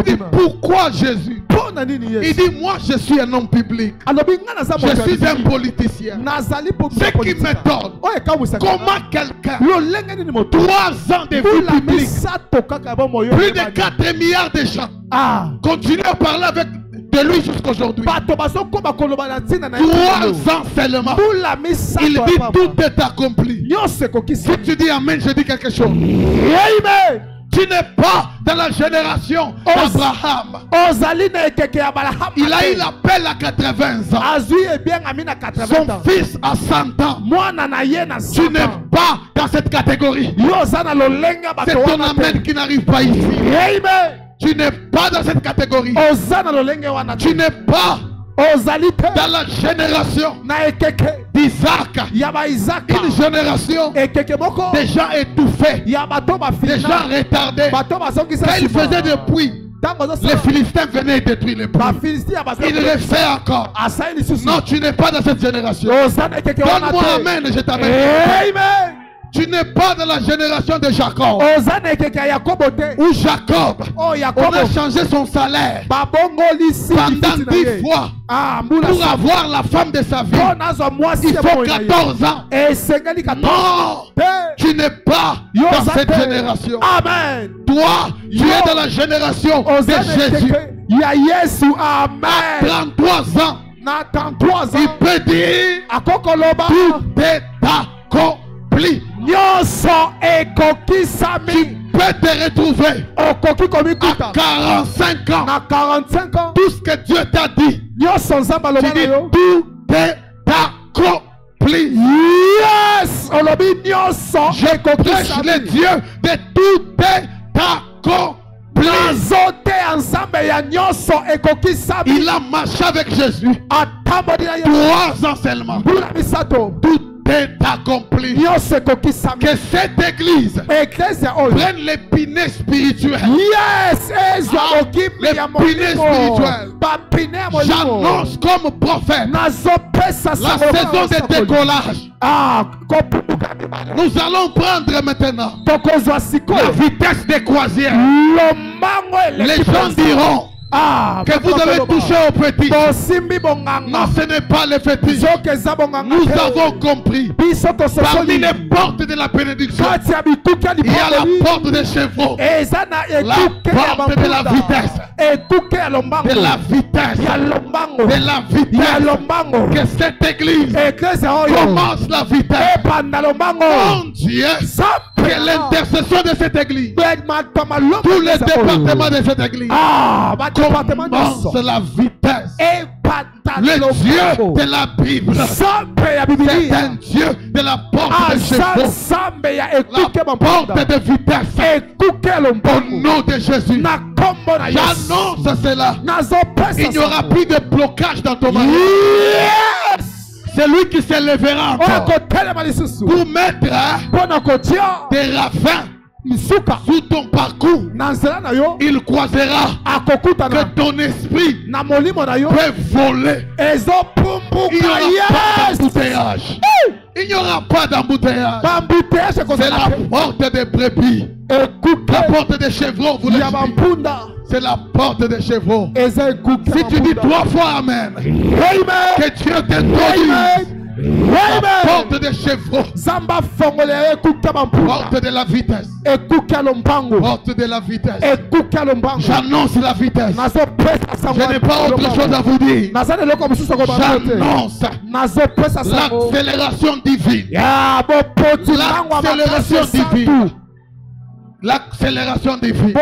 dit pourquoi Jésus? Il dit moi je suis un homme public. Je suis un politicien. Ce qui m'étonne, comment quelqu'un 3 ans de vie publique, plus de 4 milliards de gens continue à parler avec de lui jusqu'à aujourd'hui. 3 ans seulement. Il dit tout est accompli. Si tu dis amen, je dis quelque chose. Amen. Tu n'es pas dans la génération d'Abraham. Il a eu l'appel à 80 ans. Son fils a 100 ans. Tu n'es pas dans cette catégorie. C'est ton amen qui n'arrive pas ici. Tu n'es pas dans cette catégorie. Tu n'es pas dans la génération d'Isaac. Une génération déjà étouffée, déjà retardée. Quand il faisait depuis, les Philistins venaient détruire les pays. Il le fait encore. Non, tu n'es pas dans cette génération. Donne-moi amen, je t'amène. Amen. Tu n'es pas dans la génération de Jacob. Ou Jacob, on a changé son salaire pendant 10 fois pour avoir la femme de sa vie. Il faut 14 ans. Non, tu n'es pas dans cette génération. Amen. Toi, tu es dans la génération de Jésus. À 33 ans, il peut dire tout est accompli. Tu peux te retrouver à 45 ans. Tout ce que Dieu t'a dit, tu dis tout est accompli. Yes. Je prêche le Dieu de tout est accompli. Il a marché avec Jésus 3 ans seulement. Tout est accompli. Que cette église prenne l'épinée spirituelle. L'épinée spirituelle. J'annonce comme prophète la saison de décollage. Nous allons prendre maintenant la vitesse des croisières. Les gens diront que vous avez touché au fétiche. Non, ce n'est pas le fétiche. Nous avons compris. Parmi les portes de la bénédiction, il y a la porte des chevaux, la porte de la vitesse, de la vitesse, de la vitesse. Que cette église commence la vitesse. Mon Dieu, que l'intercession de cette église, tous les départements de cette église, commence la vitesse. Le Dieu de la Bible, c'est un Dieu de la porte de chevaux, la porte de vitesse. Au nom de Jésus, j'annonce cela. Il n'y aura plus de blocage dans ton mariage. C'est lui qui se lèvera encore pour mettre des ravins sous ton parcours. Il croisera que ton esprit peut voler. Il n'y aura pas d'embouteillage. C'est la porte des brebis. La porte des chevaux. C'est la porte des chevaux. Si tu dis 3 fois Amen, que Dieu t'introduise. La porte des chevaux. Porte de la vitesse. Porte de la vitesse. J'annonce la vitesse. Je n'ai pas autre chose à vous dire. J'annonce l'accélération divine. L'accélération divine. L'accélération divine.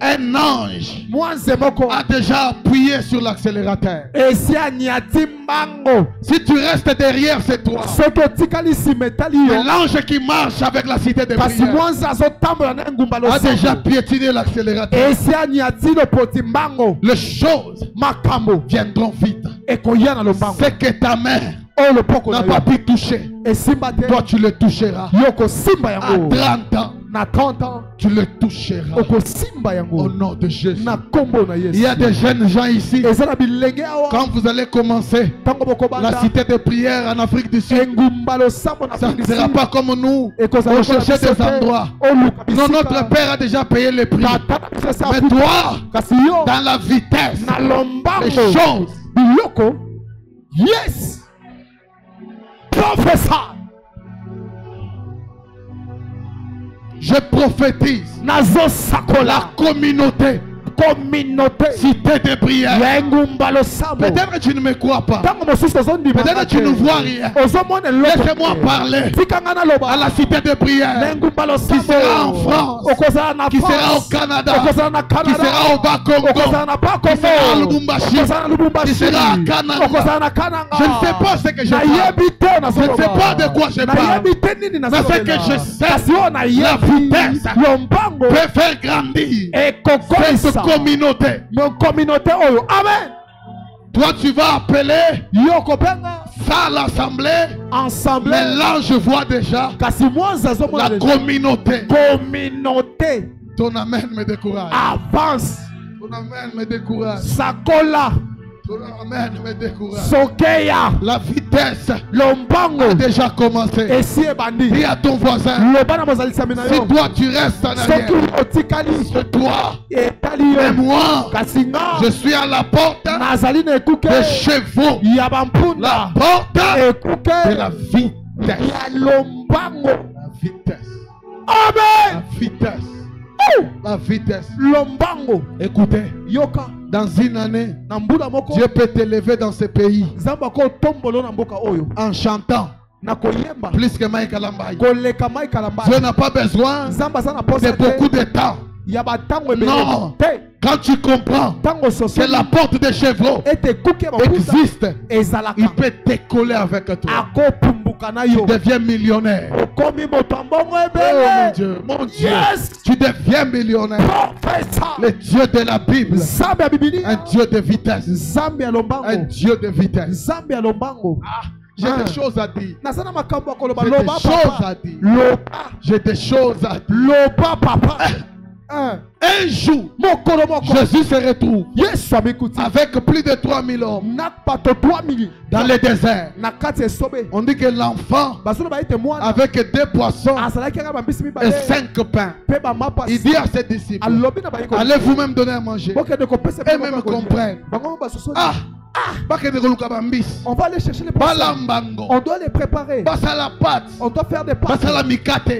Un ange a déjà appuyé sur l'accélérateur. Si tu restes derrière, c'est toi. L'ange qui marche avec la cité de prière a déjà piétiné l'accélérateur. Les choses viendront vite. C'est que ta main n'a pas pu toucher. Toi tu le toucheras. À 30 ans, tu le toucheras. Au nom de Jésus. Il y a des jeunes gens ici. Quand vous allez commencer la cité de prière en Afrique du Sud, ça ne sera pas comme nous. On cherchait des endroits. Non, notre Père a déjà payé le prix. Mais toi, dans la vitesse, les choses. Yes. Professeur. Je prophétise la communauté, cité de prière. Peut-être que tu ne me crois pas. Peut-être que tu ne vois rien. Laissez-moi parler à la cité de prière qui sera en France, qui sera au Canada, qui sera au Bas-Congo, qui sera à Lubumbashi, qui sera à Kananga. Je ne sais pas ce que je parle. Je ne sais pas de quoi je parle. Mais ce que je sais, la vitesse peut faire grandir cette communauté. Amen. Toi tu vas appeler ça l'assemblée. Mais là je vois déjà la communauté. Ton amen me décourage. Avance. Ton amen me décourage. Sakola. Ton amen me décourage. Sokeya. La vitesse Lombango a déjà commencé. Dis à ton voisin, si toi tu restes en arrière, c'est toi. Mais moi, je suis à la porte des chevaux. La porte de la vitesse. La vitesse. Amen. La vitesse. La vitesse. Lombango. Écoutez. Yoka. Dans une année, Dieu peut t'élever dans ce pays en chantant plus que Mike Alambaye. Dieu n'a pas besoin de beaucoup de temps. Non. Quand tu comprends que la porte des chevaux existe, il peut t'écoller avec toi. Tu deviens millionnaire. Oh mon Dieu, mon Dieu. Tu deviens millionnaire. Le Dieu de la Bible, un Dieu de vitesse. Un Dieu de vitesse. J'ai des choses à dire. J'ai des choses à dire. Un jour, Jésus se retrouve avec plus de 3000 hommes dans le désert. On dit que l'enfant avec 2 poissons et 5 pains, il dit à ses disciples, allez vous-même donner à manger. Et même comprennent. On va aller chercher les poissons. On doit les préparer. On doit faire des pâtes.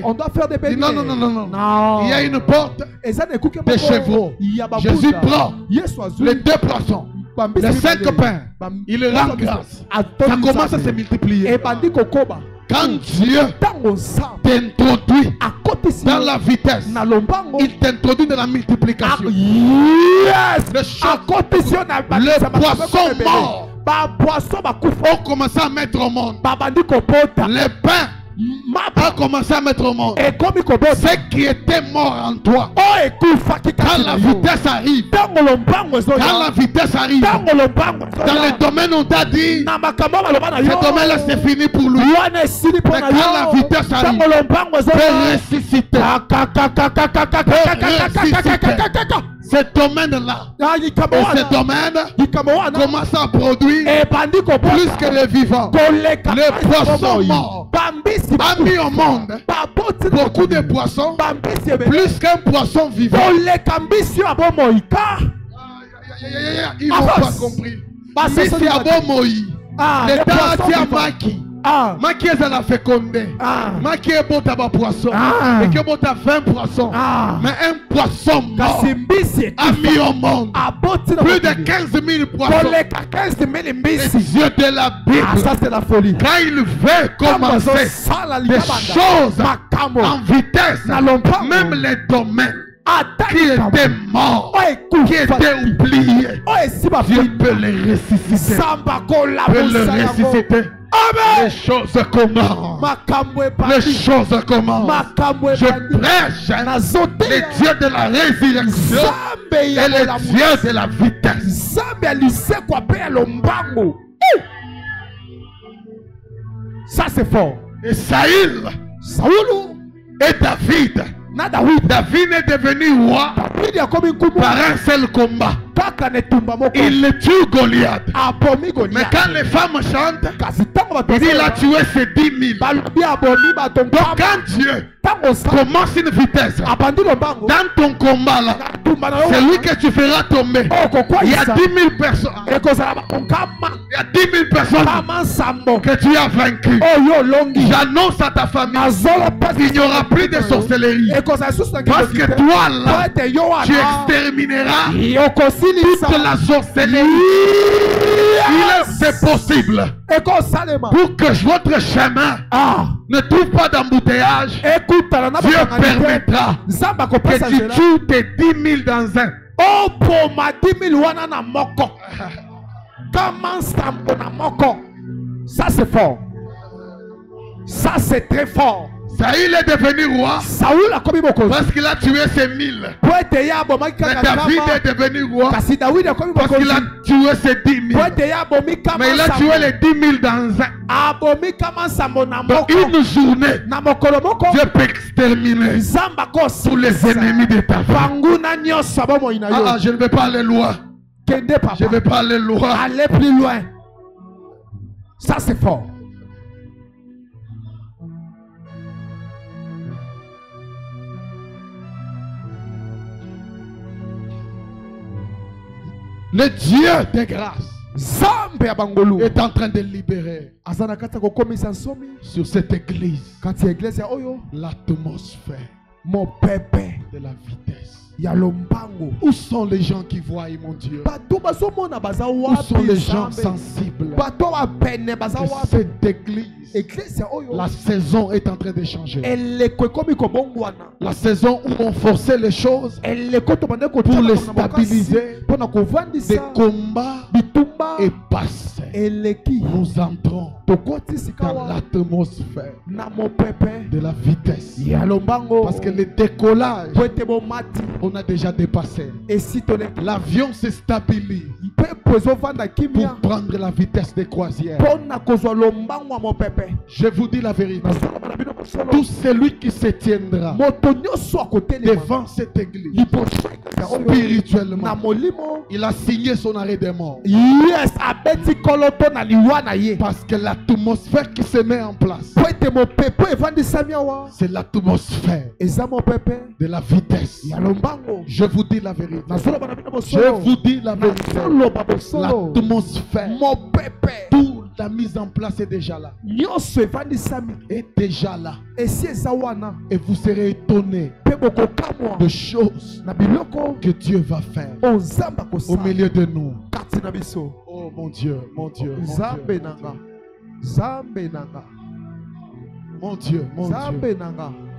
On doit faire des beignets. Non. Il y a une porte des chevaux. Jésus prend les 2 poissons, les 5 pains. Il rend grâce. Ça commence à se multiplier. Quand Dieu t'introduit dans la vitesse, il t'introduit dans la multiplication. Yes. Les poissons morts ont commencé à mettre au monde. Les pains a commencé à mettre au monde. Ce qui était mort en toi, quand la vitesse arrive, dans le domaine on t'a dit ce domaine-là c'est fini pour lui, mais quand la vitesse arrive, c'est ressuscité. Ce domaine-là, ce domaine commence à produire plus que les vivants. Les poissons morts a mis au monde beaucoup de poissons, plus qu'un poisson vivant. Ils n'ont pas compris. Mais c'est à bon Moïse. Les temps qui a Maki. Maki est à la fécondé. Maki est bon à poisson. Et que bon à 20 poissons. Mais un poisson mort a mis au monde plus de 15 000 poissons. Les yeux de la Bible. Ça c'est la folie. Quand il veut commencer des choses en vitesse, même les domaines qui étaient morts, qui étaient oubliés, Dieu peut les ressusciter. Peut les ressusciter. Les choses commencent. Les choses commencent. Je prêche les dieux de la résurrection et les dieux de la vitesse. Ça c'est fort. Et Saül et David. David est devenu roi par un seul combat. Il tue Goliath. Mais quand les femmes chantent, il a tué ses 10 000. Donc quand Dieu commence une vitesse dans ton combat là, c'est lui que tu feras tomber. Il y a 10 000 personnes. Il y a 10 000 personnes que tu as vaincues. J'annonce à ta famille qu'il n'y aura plus de sorcellerie. Parce que toi là, tu extermineras toute la sorcellerie. C'est possible. Pour que votre chemin ne trouve pas d'embouteillage, Dieu permettra que tu tues tes 10 000 dans un. Ça c'est fort. Ça c'est très fort. Saül est devenu roi parce qu'il a tué ses 1000. Mais David est devenu roi parce qu'il a tué ses 10 000. Mais il a tué les 10 000 dans un. Donc une journée, Dieu peut exterminer tous les ennemis de ta vie. Je ne vais pas aller loin. Je ne vais pas aller loin. Allez plus loin. Ça c'est fort. Le Dieu de grâce est en train de libérer sur cette église l'atmosphère de la vitesse. Où sont les gens qui voient, mon Dieu? Où sont les gens sensibles de cette église? La saison est en train de changer. La saison où on forçait les choses pour les stabiliser, des combats est passé. Nous entrons dans l'atmosphère de la vitesse. Parce que le décollage, on a déjà dépassé. L'avion se stabilise pour prendre la vitesse de croisière. Je vous dis la vérité. Tout celui qui se tiendra devant cette église spirituellement, il a signé son arrêt de mort. Parce que l'atmosphère qui se met en place, c'est l'atmosphère de la vitesse. Je vous dis la vérité. Je vous dis la vérité. L'atmosphère, toute la mise en place est déjà là. Est déjà là. Et vous serez étonnés de choses que Dieu va faire au milieu de nous. Oh mon Dieu, mon Dieu, mon Dieu. Mon Dieu, mon Dieu.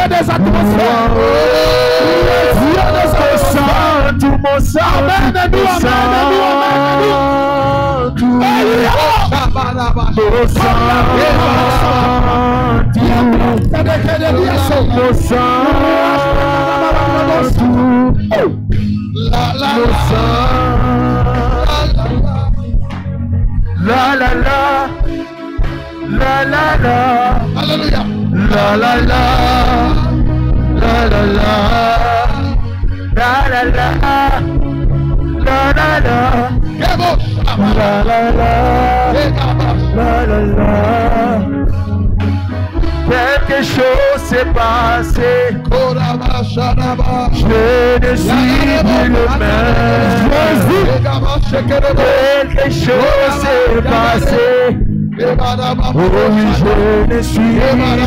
Dieu des atmosphères. Dieu des atmosphères. Tout mon sang. Amen. La la la, la la la, Alléluia. la la la, la la la, la la la, la la la, la la la. Quelque chose s'est passé. Je ne suis plus le même. Quelque chose s'est passé. Oui, je ne suis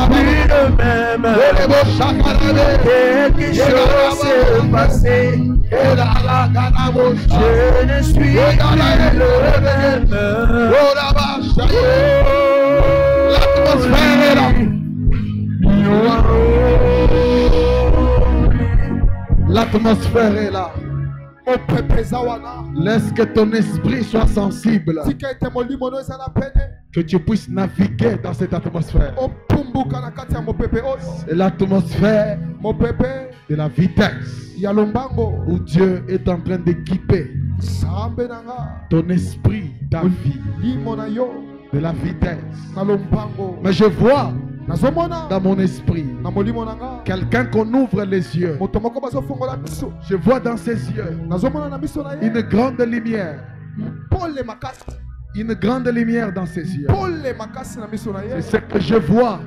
plus le même. Quelque chose s'est passé. Je ne suis plus le même. L'atmosphère est là. L'atmosphère est là. Laisse que ton esprit soit sensible. Que tu puisses naviguer dans cette atmosphère. C'est l'atmosphère de la vitesse où Dieu est en train d'équiper ton esprit, ta vie, de la vitesse. Mais je vois dans mon esprit quelqu'un qu'on ouvre les yeux. Je vois dans ses yeux une grande lumière. Une grande lumière dans ses yeux. C'est ce que je vois.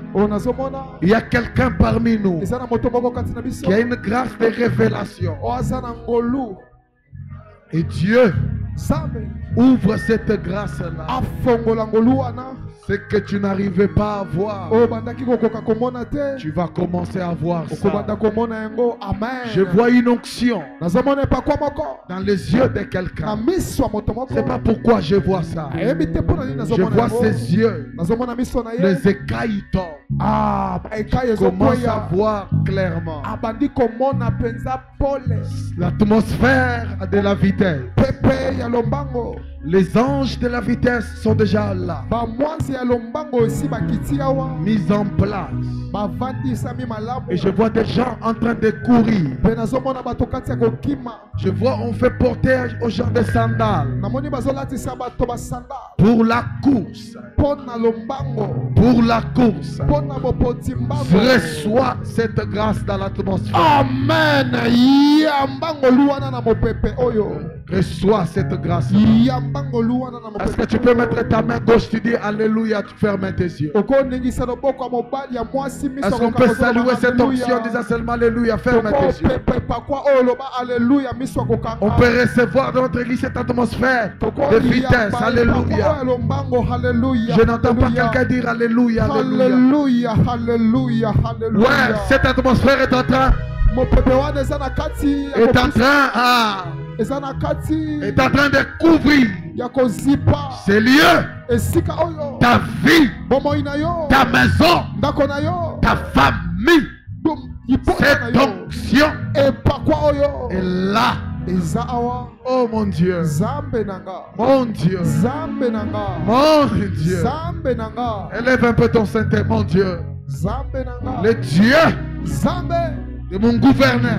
Il y a quelqu'un parmi nous qui a une grâce de révélation. Et Dieu ouvre cette grâce-là. Ce que tu n'arrivais pas à voir, tu vas commencer à voir ça. Je vois une onction dans les yeux de quelqu'un. Je ne sais pas pourquoi je vois ça. Je vois ses yeux, les écailles tombent. Je commence à voir clairement. L'atmosphère de la vitesse. Les anges de la vitesse sont déjà là, mis en place. Et je vois des gens en train de courir. Je vois on fait porter aux gens des sandales pour la course. Pour la course. Reçois cette grâce dans l'atmosphère. Amen. Reçois cette grâce. Est-ce que tu peux mettre ta main gauche, tu dis Alléluia, tu fermes tes yeux. Est-ce qu'on peut saluer cette onction en disant seulement Alléluia, ferme tes yeux. On peut recevoir dans notre église cette atmosphère de vitesse. Alléluia. Je n'entends pas quelqu'un dire Alléluia, Alléluia. Ouais, cette atmosphère est en train de couvrir ces lieux, ta vie, ta maison, ta famille. Cette onction est là. Oh mon Dieu, mon Dieu, mon Dieu, élève un peu ton sainteté, mon Dieu, le Dieu de mon gouverneur,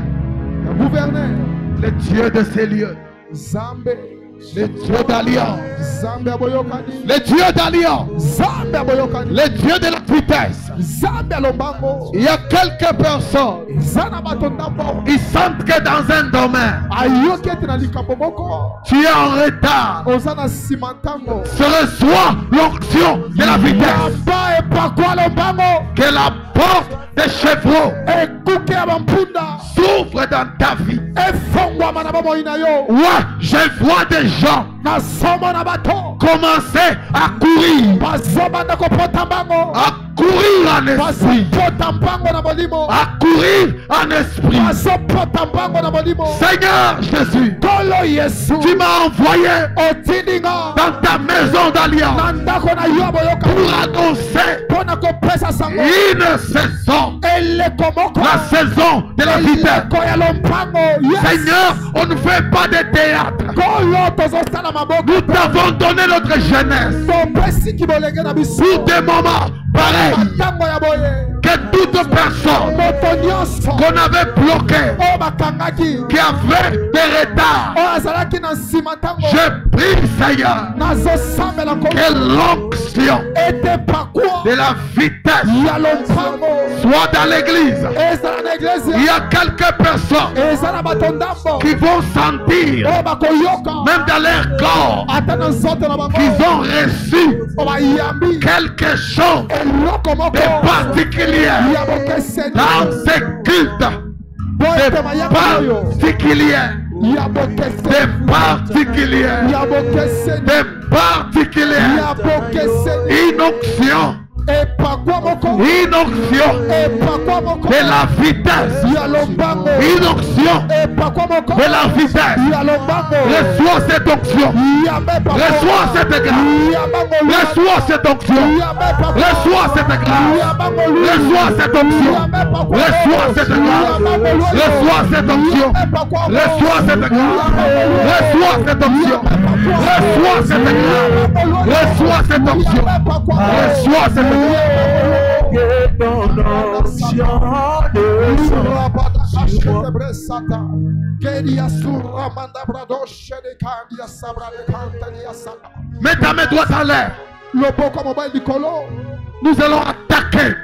le Dieu de ces lieux, le Dieu d'alliance, le Dieu d'alliance, le Dieu de la vitesse. Il y a quelques personnes, ils sentent que dans un domaine, tu es en retard. Se reçoit l'onction de la vitesse. Que la porte des chevaux s'ouvre dans ta vie. Ouais, je vois des gens commencer à courir. À courir en esprit. À courir en esprit. Seigneur Jésus, tu m'as envoyé dans ta maison d'alliance pour annoncer une saison La saison de la vitesse. Seigneur, on ne fait pas de théâtre. Nous t'avons donné notre jeunesse pour des moments pareils. Que toute personne qu'on avait bloquée, qui avait des retards, je prie, Seigneur, que l'onction de la vitesse soit dans l'église. Il y a quelques personnes qui vont sentir, même dans leur corps, qu'ils ont reçu quelque chose de particulier dans ces cultes. Des particuliers, une onction de la vitesse, une onction de la vitesse. Reçois cette onction, reçois cette grâce, reçois cette onction, reçois cette grâce, reçois cette onction, reçois cette grâce, reçois cette onction, reçois cette grâce, reçois cette onction, reçois cette grâce, reçois cette onction, reçois cette grâce. Que ton onction mets ta main droite en l'air. Nous allons attaquer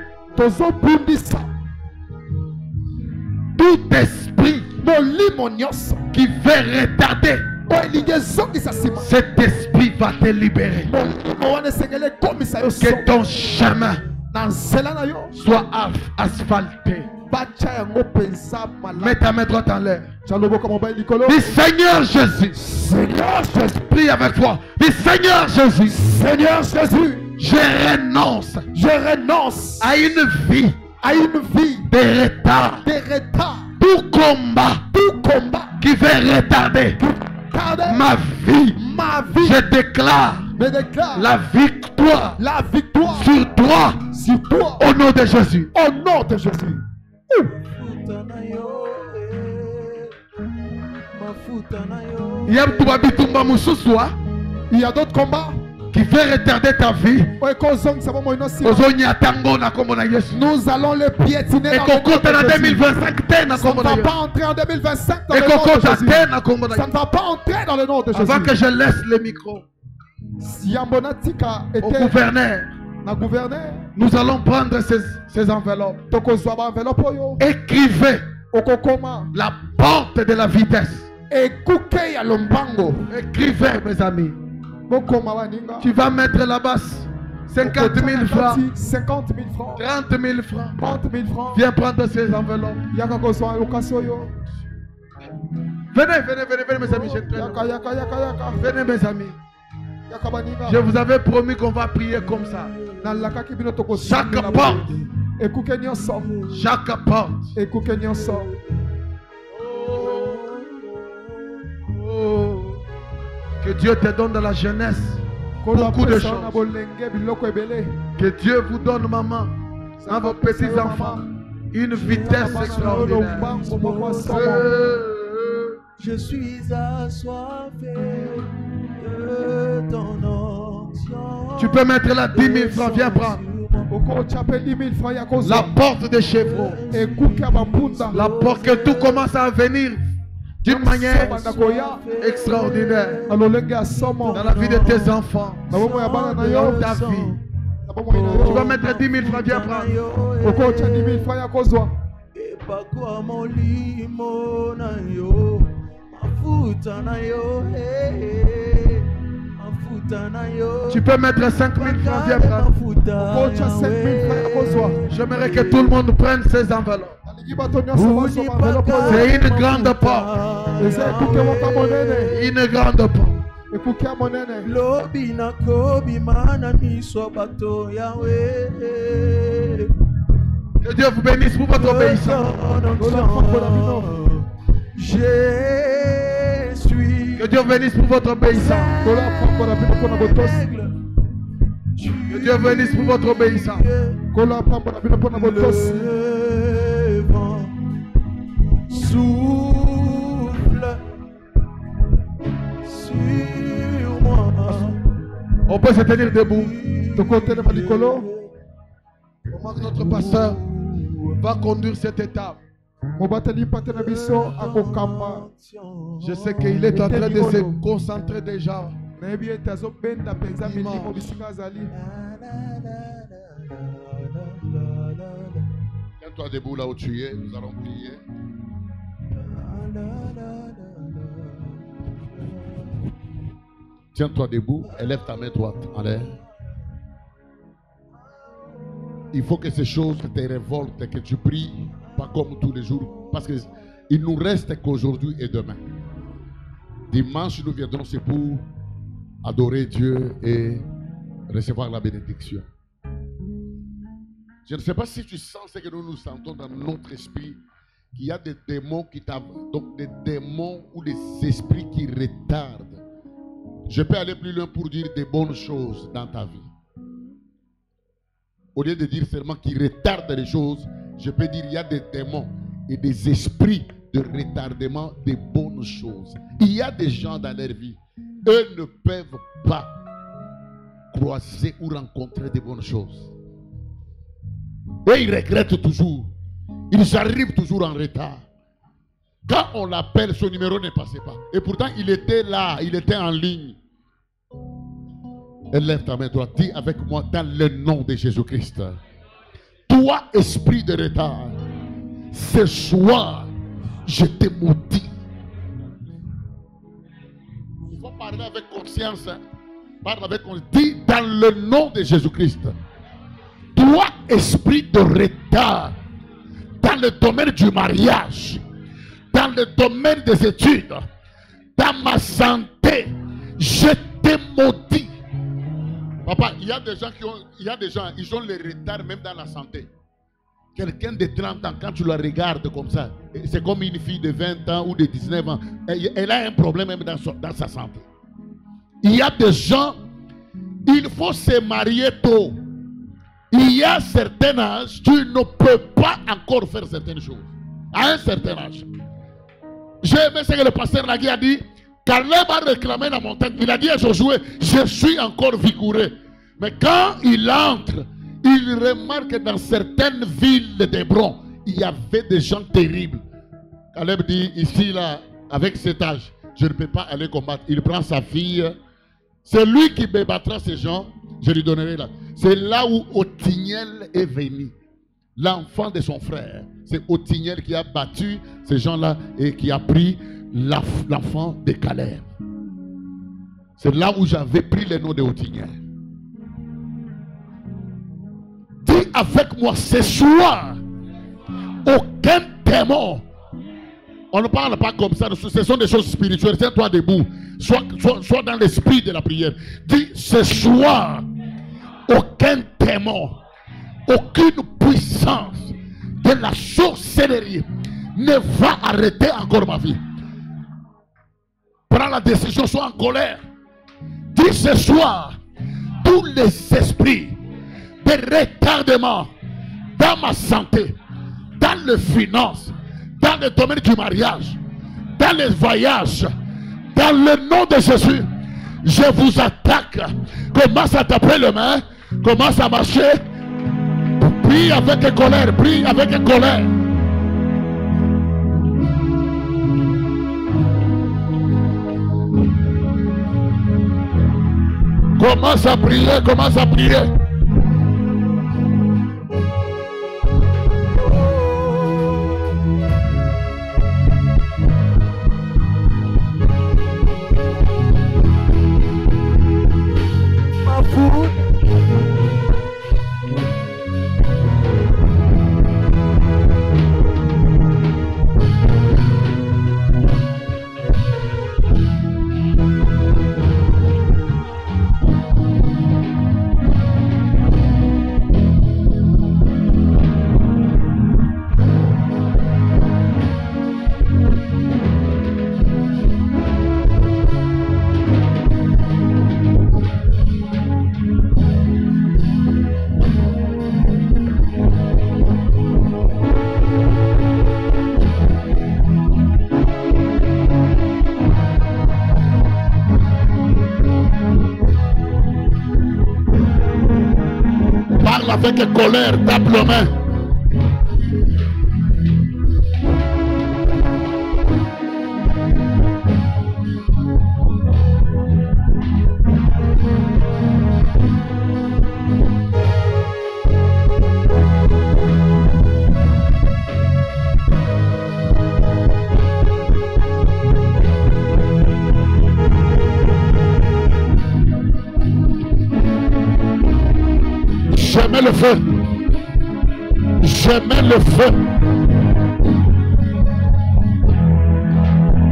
tout esprit qui veut retarder. Cet esprit va te libérer. Que ton chemin soit asphalté. Mets ta main droite en l'air. Dis Seigneur Jésus. Seigneur Jésus. Prie avec foi. Dis Seigneur Jésus. Seigneur Jésus. Je renonce à une vie de retard. Tout combat qui veut retarder ma vie. Je déclare la victoire sur toi au nom de Jésus. Au nom de Jésus. Il y a d'autres combats qui veulent retarder ta vie. Nous allons le piétiner en 2025. Ça ne va pas entrer en 2025 dans le nom de Jésus. Ça ne va pas entrer dans le nom de Jésus. Avant que je laisse le micro au gouverneur, nous allons prendre ces enveloppes. Écrivez la porte de la vitesse. Écrivez, mes amis. Tu vas mettre la basse 50 000 francs, 30 000 francs. Viens prendre ces enveloppes. Venez mes amis. Venez mes amis. Je vous avais promis qu'on va prier comme ça. Chaque porte. Chaque porte. Que Dieu te donne de la jeunesse beaucoup de choses. Que Dieu vous donne, maman, à vos petits-enfants, une vitesse extraordinaire. Je suis assoiffé de ton onction. Tu peux mettre là 10 000 francs, viens prendre. La porte de Chevreau. La porte que tout commence à venir d'une manière extraordinaire dans la vie de tes enfants, dans ta vie. Tu vas mettre 10 000 francs, viens prendre. Tu peux mettre 5 000 francs, viens prendre. J'aimerais que tout le monde prenne ses enveloppes. C'est une grande porte. Une grande porte. Que Dieu vous bénisse pour votre obéissance. Que Dieu vous bénisse pour votre obéissance. Que Dieu vous bénisse pour votre obéissance. On peut se tenir debout. Comment notre pasteur va conduire cette étape? Je sais qu'il est en train de se concentrer déjà. Tiens-toi debout là où tu es, nous allons prier. Tiens-toi debout, élève ta main droite en l'air. Il faut que ces choses te révoltent et que tu pries, pas comme tous les jours, parce qu'il nous reste qu'aujourd'hui et demain. Dimanche, nous viendrons, c'est pour adorer Dieu et recevoir la bénédiction. Je ne sais pas si tu sens ce que nous nous sentons dans notre esprit, qu'il y a des démons qui t'avancent, donc des démons ou des esprits qui retardent. Je peux aller plus loin pour dire des bonnes choses dans ta vie. Au lieu de dire seulement qui retardent les choses, je peux dire qu'il y a des démons et des esprits de retardement des bonnes choses. Il y a des gens dans leur vie, eux ne peuvent pas croiser ou rencontrer des bonnes choses. Et ils regrettent toujours. Ils arrivent toujours en retard. Quand on l'appelle, son numéro ne passait pas. Et pourtant, il était là, il était en ligne. Élève ta main droite, dis avec moi dans le nom de Jésus-Christ. Toi, esprit de retard, ce soir, je te maudis. Il faut parler avec conscience. Parle avec conscience. Dis dans le nom de Jésus-Christ. Toi, esprit de retard, dans le domaine du mariage, dans le domaine des études, dans ma santé, je te maudis. Papa, il y a des gens ils ont le retard même dans la santé. Quelqu'un de 30 ans, quand tu la regardes comme ça, c'est comme une fille de 20 ans ou de 19 ans. Elle a un problème même dans sa santé. Il y a des gens, il faut se marier tôt. Il y a certains âges, tu ne peux pas encore faire certaines choses. À un certain âge. J'ai aimé ce que le pasteur Nagui a dit. Caleb a réclamé la montagne. Il a dit à Josué, je suis encore vigoureux. Mais quand il entre, il remarque que dans certaines villes d'Hébron, il y avait des gens terribles. Caleb dit, ici, là, avec cet âge, je ne peux pas aller combattre. Il prend sa fille. C'est lui qui me battra ces gens. Je lui donnerai là. C'est là où Othniel est venu. L'enfant de son frère. C'est Othniel qui a battu ces gens-là et qui a pris l'enfant de Caleb. C'est là où j'avais pris le nom de Othniel. Dis avec moi ce soir, aucun démon. On ne parle pas comme ça, ce sont des choses spirituelles. Tiens-toi debout. Sois dans l'esprit de la prière. Dis ce soir, aucun démon, aucune puissance de la sorcellerie ne va arrêter encore ma vie. Prends la décision, sois en colère. Dis ce soir, tous les esprits de retardement dans ma santé, dans les finances, dans le domaine du mariage, dans les voyages, dans le nom de Jésus, je vous attaque. Commence à taper les mains, commence à marcher. Prie avec colère, prie avec colère. Commence à prier, commence à prier. avec colère, tape le main. Je mets le feu. Je mets le feu.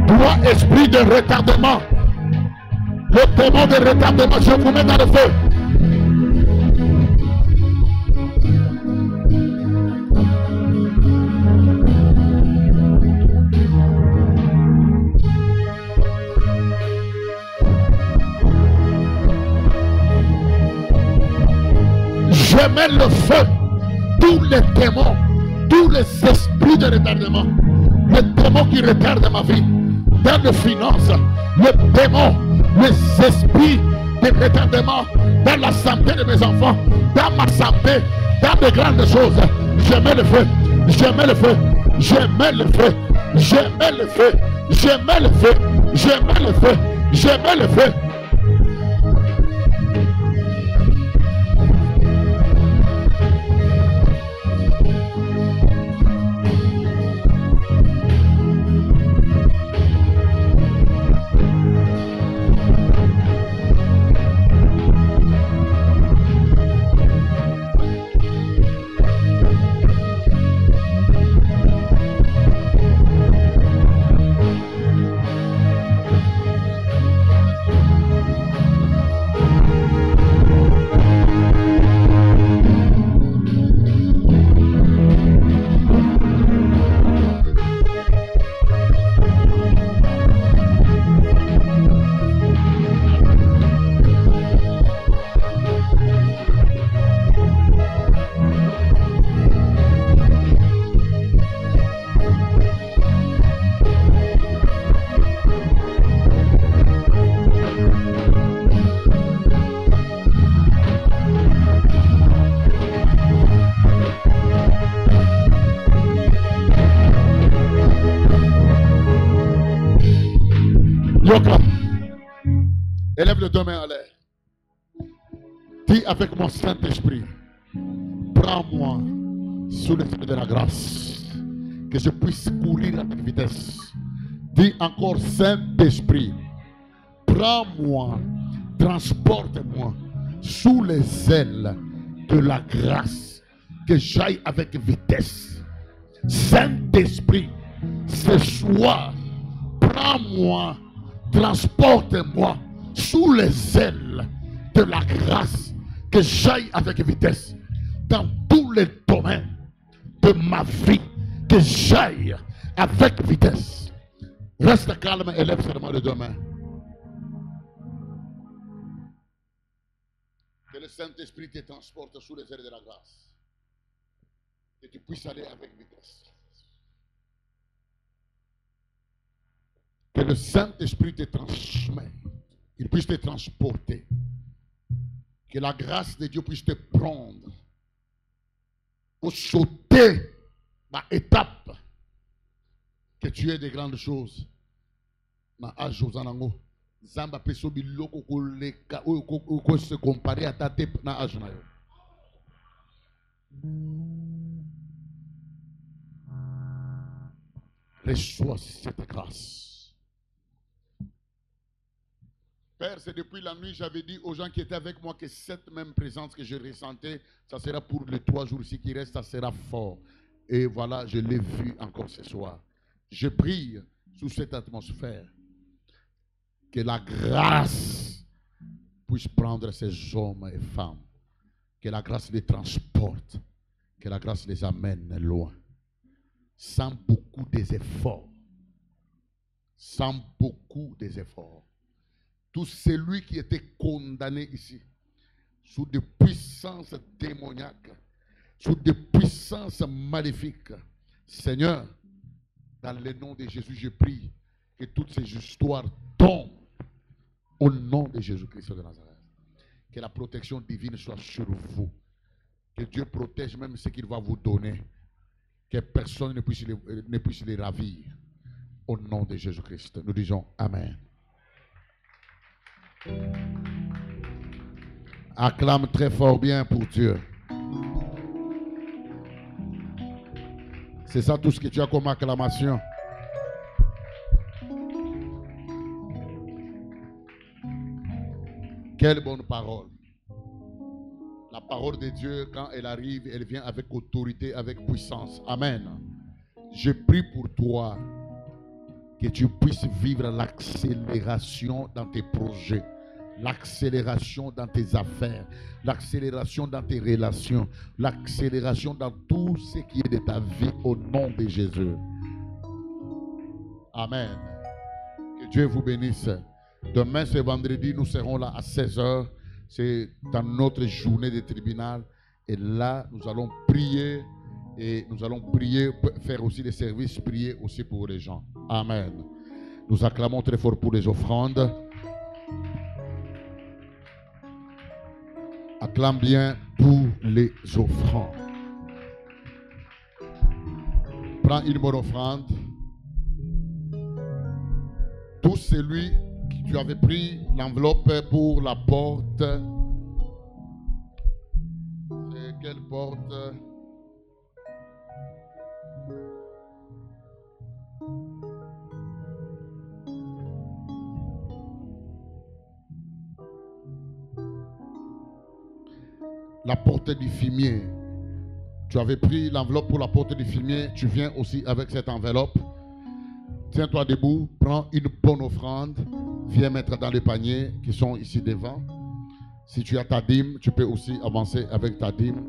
Toi, esprit de retardement. Le démon de retardement, je vous mets dans le feu. Je mets le feu. Tous les démons, tous les esprits de retardement, les démons qui retardent ma vie, dans les finances, les démons, les esprits de retardement, dans la santé de mes enfants, dans ma santé, dans de grandes choses. Je mets le feu. Je mets le feu. Je mets le feu. Je mets le feu. Je mets le feu. Je mets le feu. Je mets le feu. Yoka, élève les deux mains en l'air. Dis avec mon Saint-Esprit, prends-moi sous l'esprit de la grâce, que je puisse courir avec vitesse. Dis encore, Saint-Esprit, prends-moi, transporte-moi sous les ailes de la grâce, que j'aille avec vitesse. Saint-Esprit, ce soir, prends-moi, transporte-moi sous les ailes de la grâce, que j'aille avec vitesse dans tous les domaines de ma vie, que j'aille avec vitesse. Reste calme et lève seulement les deux mains. Que le Saint-Esprit te transporte sous les ailes de la grâce, que tu puisses aller avec vitesse. Que le Saint-Esprit te transmet, qu'il puisse te transporter. Que la grâce de Dieu puisse te prendre pour sauter ma étape. Que tu aies des grandes choses. Ma âge aux anango. Zamba peso biloko koleka ou se comparer à ta tête na âge na yo. Reçois cette grâce. Père, c'est depuis la nuit, j'avais dit aux gens qui étaient avec moi que cette même présence que je ressentais, ça sera pour les 3 jours ici qui restent, ça sera fort. Et voilà, je l'ai vu encore ce soir. Je prie sous cette atmosphère que la grâce puisse prendre ces hommes et femmes. Que la grâce les transporte. Que la grâce les amène loin. Sans beaucoup d'efforts. Sans beaucoup d'efforts. Tout celui qui était condamné ici, sous des puissances démoniaques, sous des puissances maléfiques, Seigneur, dans le nom de Jésus, je prie que toutes ces histoires tombent au nom de Jésus-Christ de Nazareth. Que la protection divine soit sur vous. Que Dieu protège même ce qu'il va vous donner. Que personne ne puisse les ravir. Au nom de Jésus-Christ, nous disons Amen. Acclame très fort bien pour Dieu. C'est ça tout ce que tu as comme acclamation. Quelle bonne parole. La parole de Dieu, quand elle arrive, elle vient avec autorité, avec puissance. Amen. Je prie pour toi que tu puisses vivre l'accélération dans tes projets, l'accélération dans tes affaires, l'accélération dans tes relations, l'accélération dans tout ce qui est de ta vie au nom de Jésus. Amen. Que Dieu vous bénisse. Demain, c'est vendredi, nous serons là à 16h. C'est dans notre journée de tribunal. Et là, nous allons prier. Et nous allons prier, faire aussi des services, prier aussi pour les gens. Amen. Nous acclamons très fort pour les offrandes. Acclame bien pour les offrandes. Prends une bonne offrande. Tout celui qui tu avais pris l'enveloppe pour la porte. C'est quelle porte? La porte du fumier. Tu avais pris l'enveloppe pour la porte du fumier. Tu viens aussi avec cette enveloppe. Tiens-toi debout. Prends une bonne offrande. Viens mettre dans les paniers qui sont ici devant. Si tu as ta dîme, tu peux aussi avancer avec ta dîme.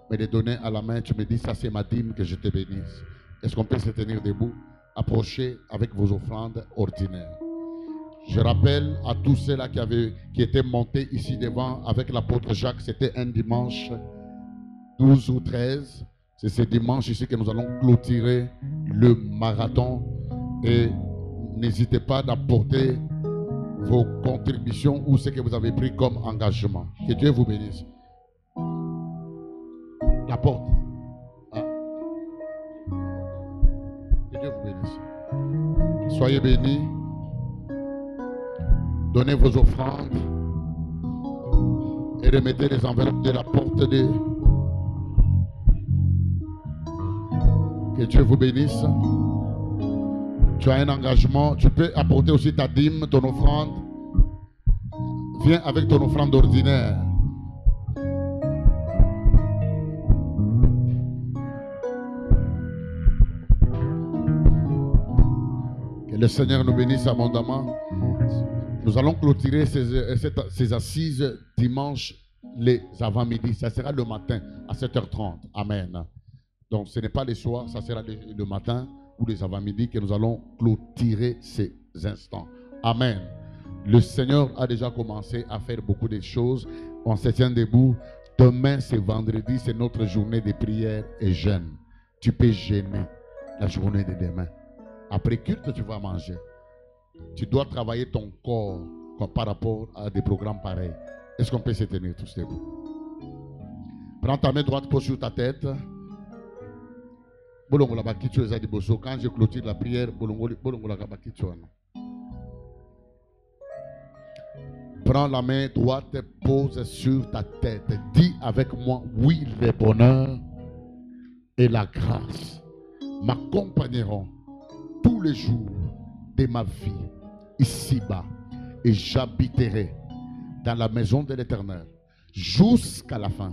Mais les donner à la main. Tu me dis, ça c'est ma dîme, que je te bénisse. Est-ce qu'on peut se tenir debout? Approchez avec vos offrandes ordinaires. Je rappelle à tous ceux-là qui étaient montés ici devant avec l'apôtre Jacques, c'était un dimanche 12 ou 13. C'est ce dimanche ici que nous allons clôturer le marathon. Et n'hésitez pas d'apporter vos contributions ou ce que vous avez pris comme engagement. Que Dieu vous bénisse. La porte. Ah. Que Dieu vous bénisse. Soyez bénis. Donnez vos offrandes et remettez les enveloppes de la porte de... Que Dieu vous bénisse. Tu as un engagement, tu peux apporter aussi ta dîme, ton offrande. Viens avec ton offrande ordinaire. Que le Seigneur nous bénisse abondamment. Nous allons clôturer ces assises dimanche les avant-midi. Ça sera le matin à 7h30. Amen. Donc ce n'est pas le soir, ça sera le matin ou les avant-midi que nous allons clôturer ces instants. Amen. Le Seigneur a déjà commencé à faire beaucoup de choses. On se tient debout. Demain, c'est vendredi, c'est notre journée de prière et jeûne. Tu peux jeûner la journée de demain. Après culte, tu vas manger. Tu dois travailler ton corps par rapport à des programmes pareils. Est-ce qu'on peut se tenir tous debout? Prends ta main droite, pose sur ta tête. Quand je clôture la prière, prends la main droite, pose sur ta tête. Dis avec moi, oui, le bonheur et la grâce m'accompagneront tous les jours de ma vie ici-bas, et j'habiterai dans la maison de l'Éternel jusqu'à la fin.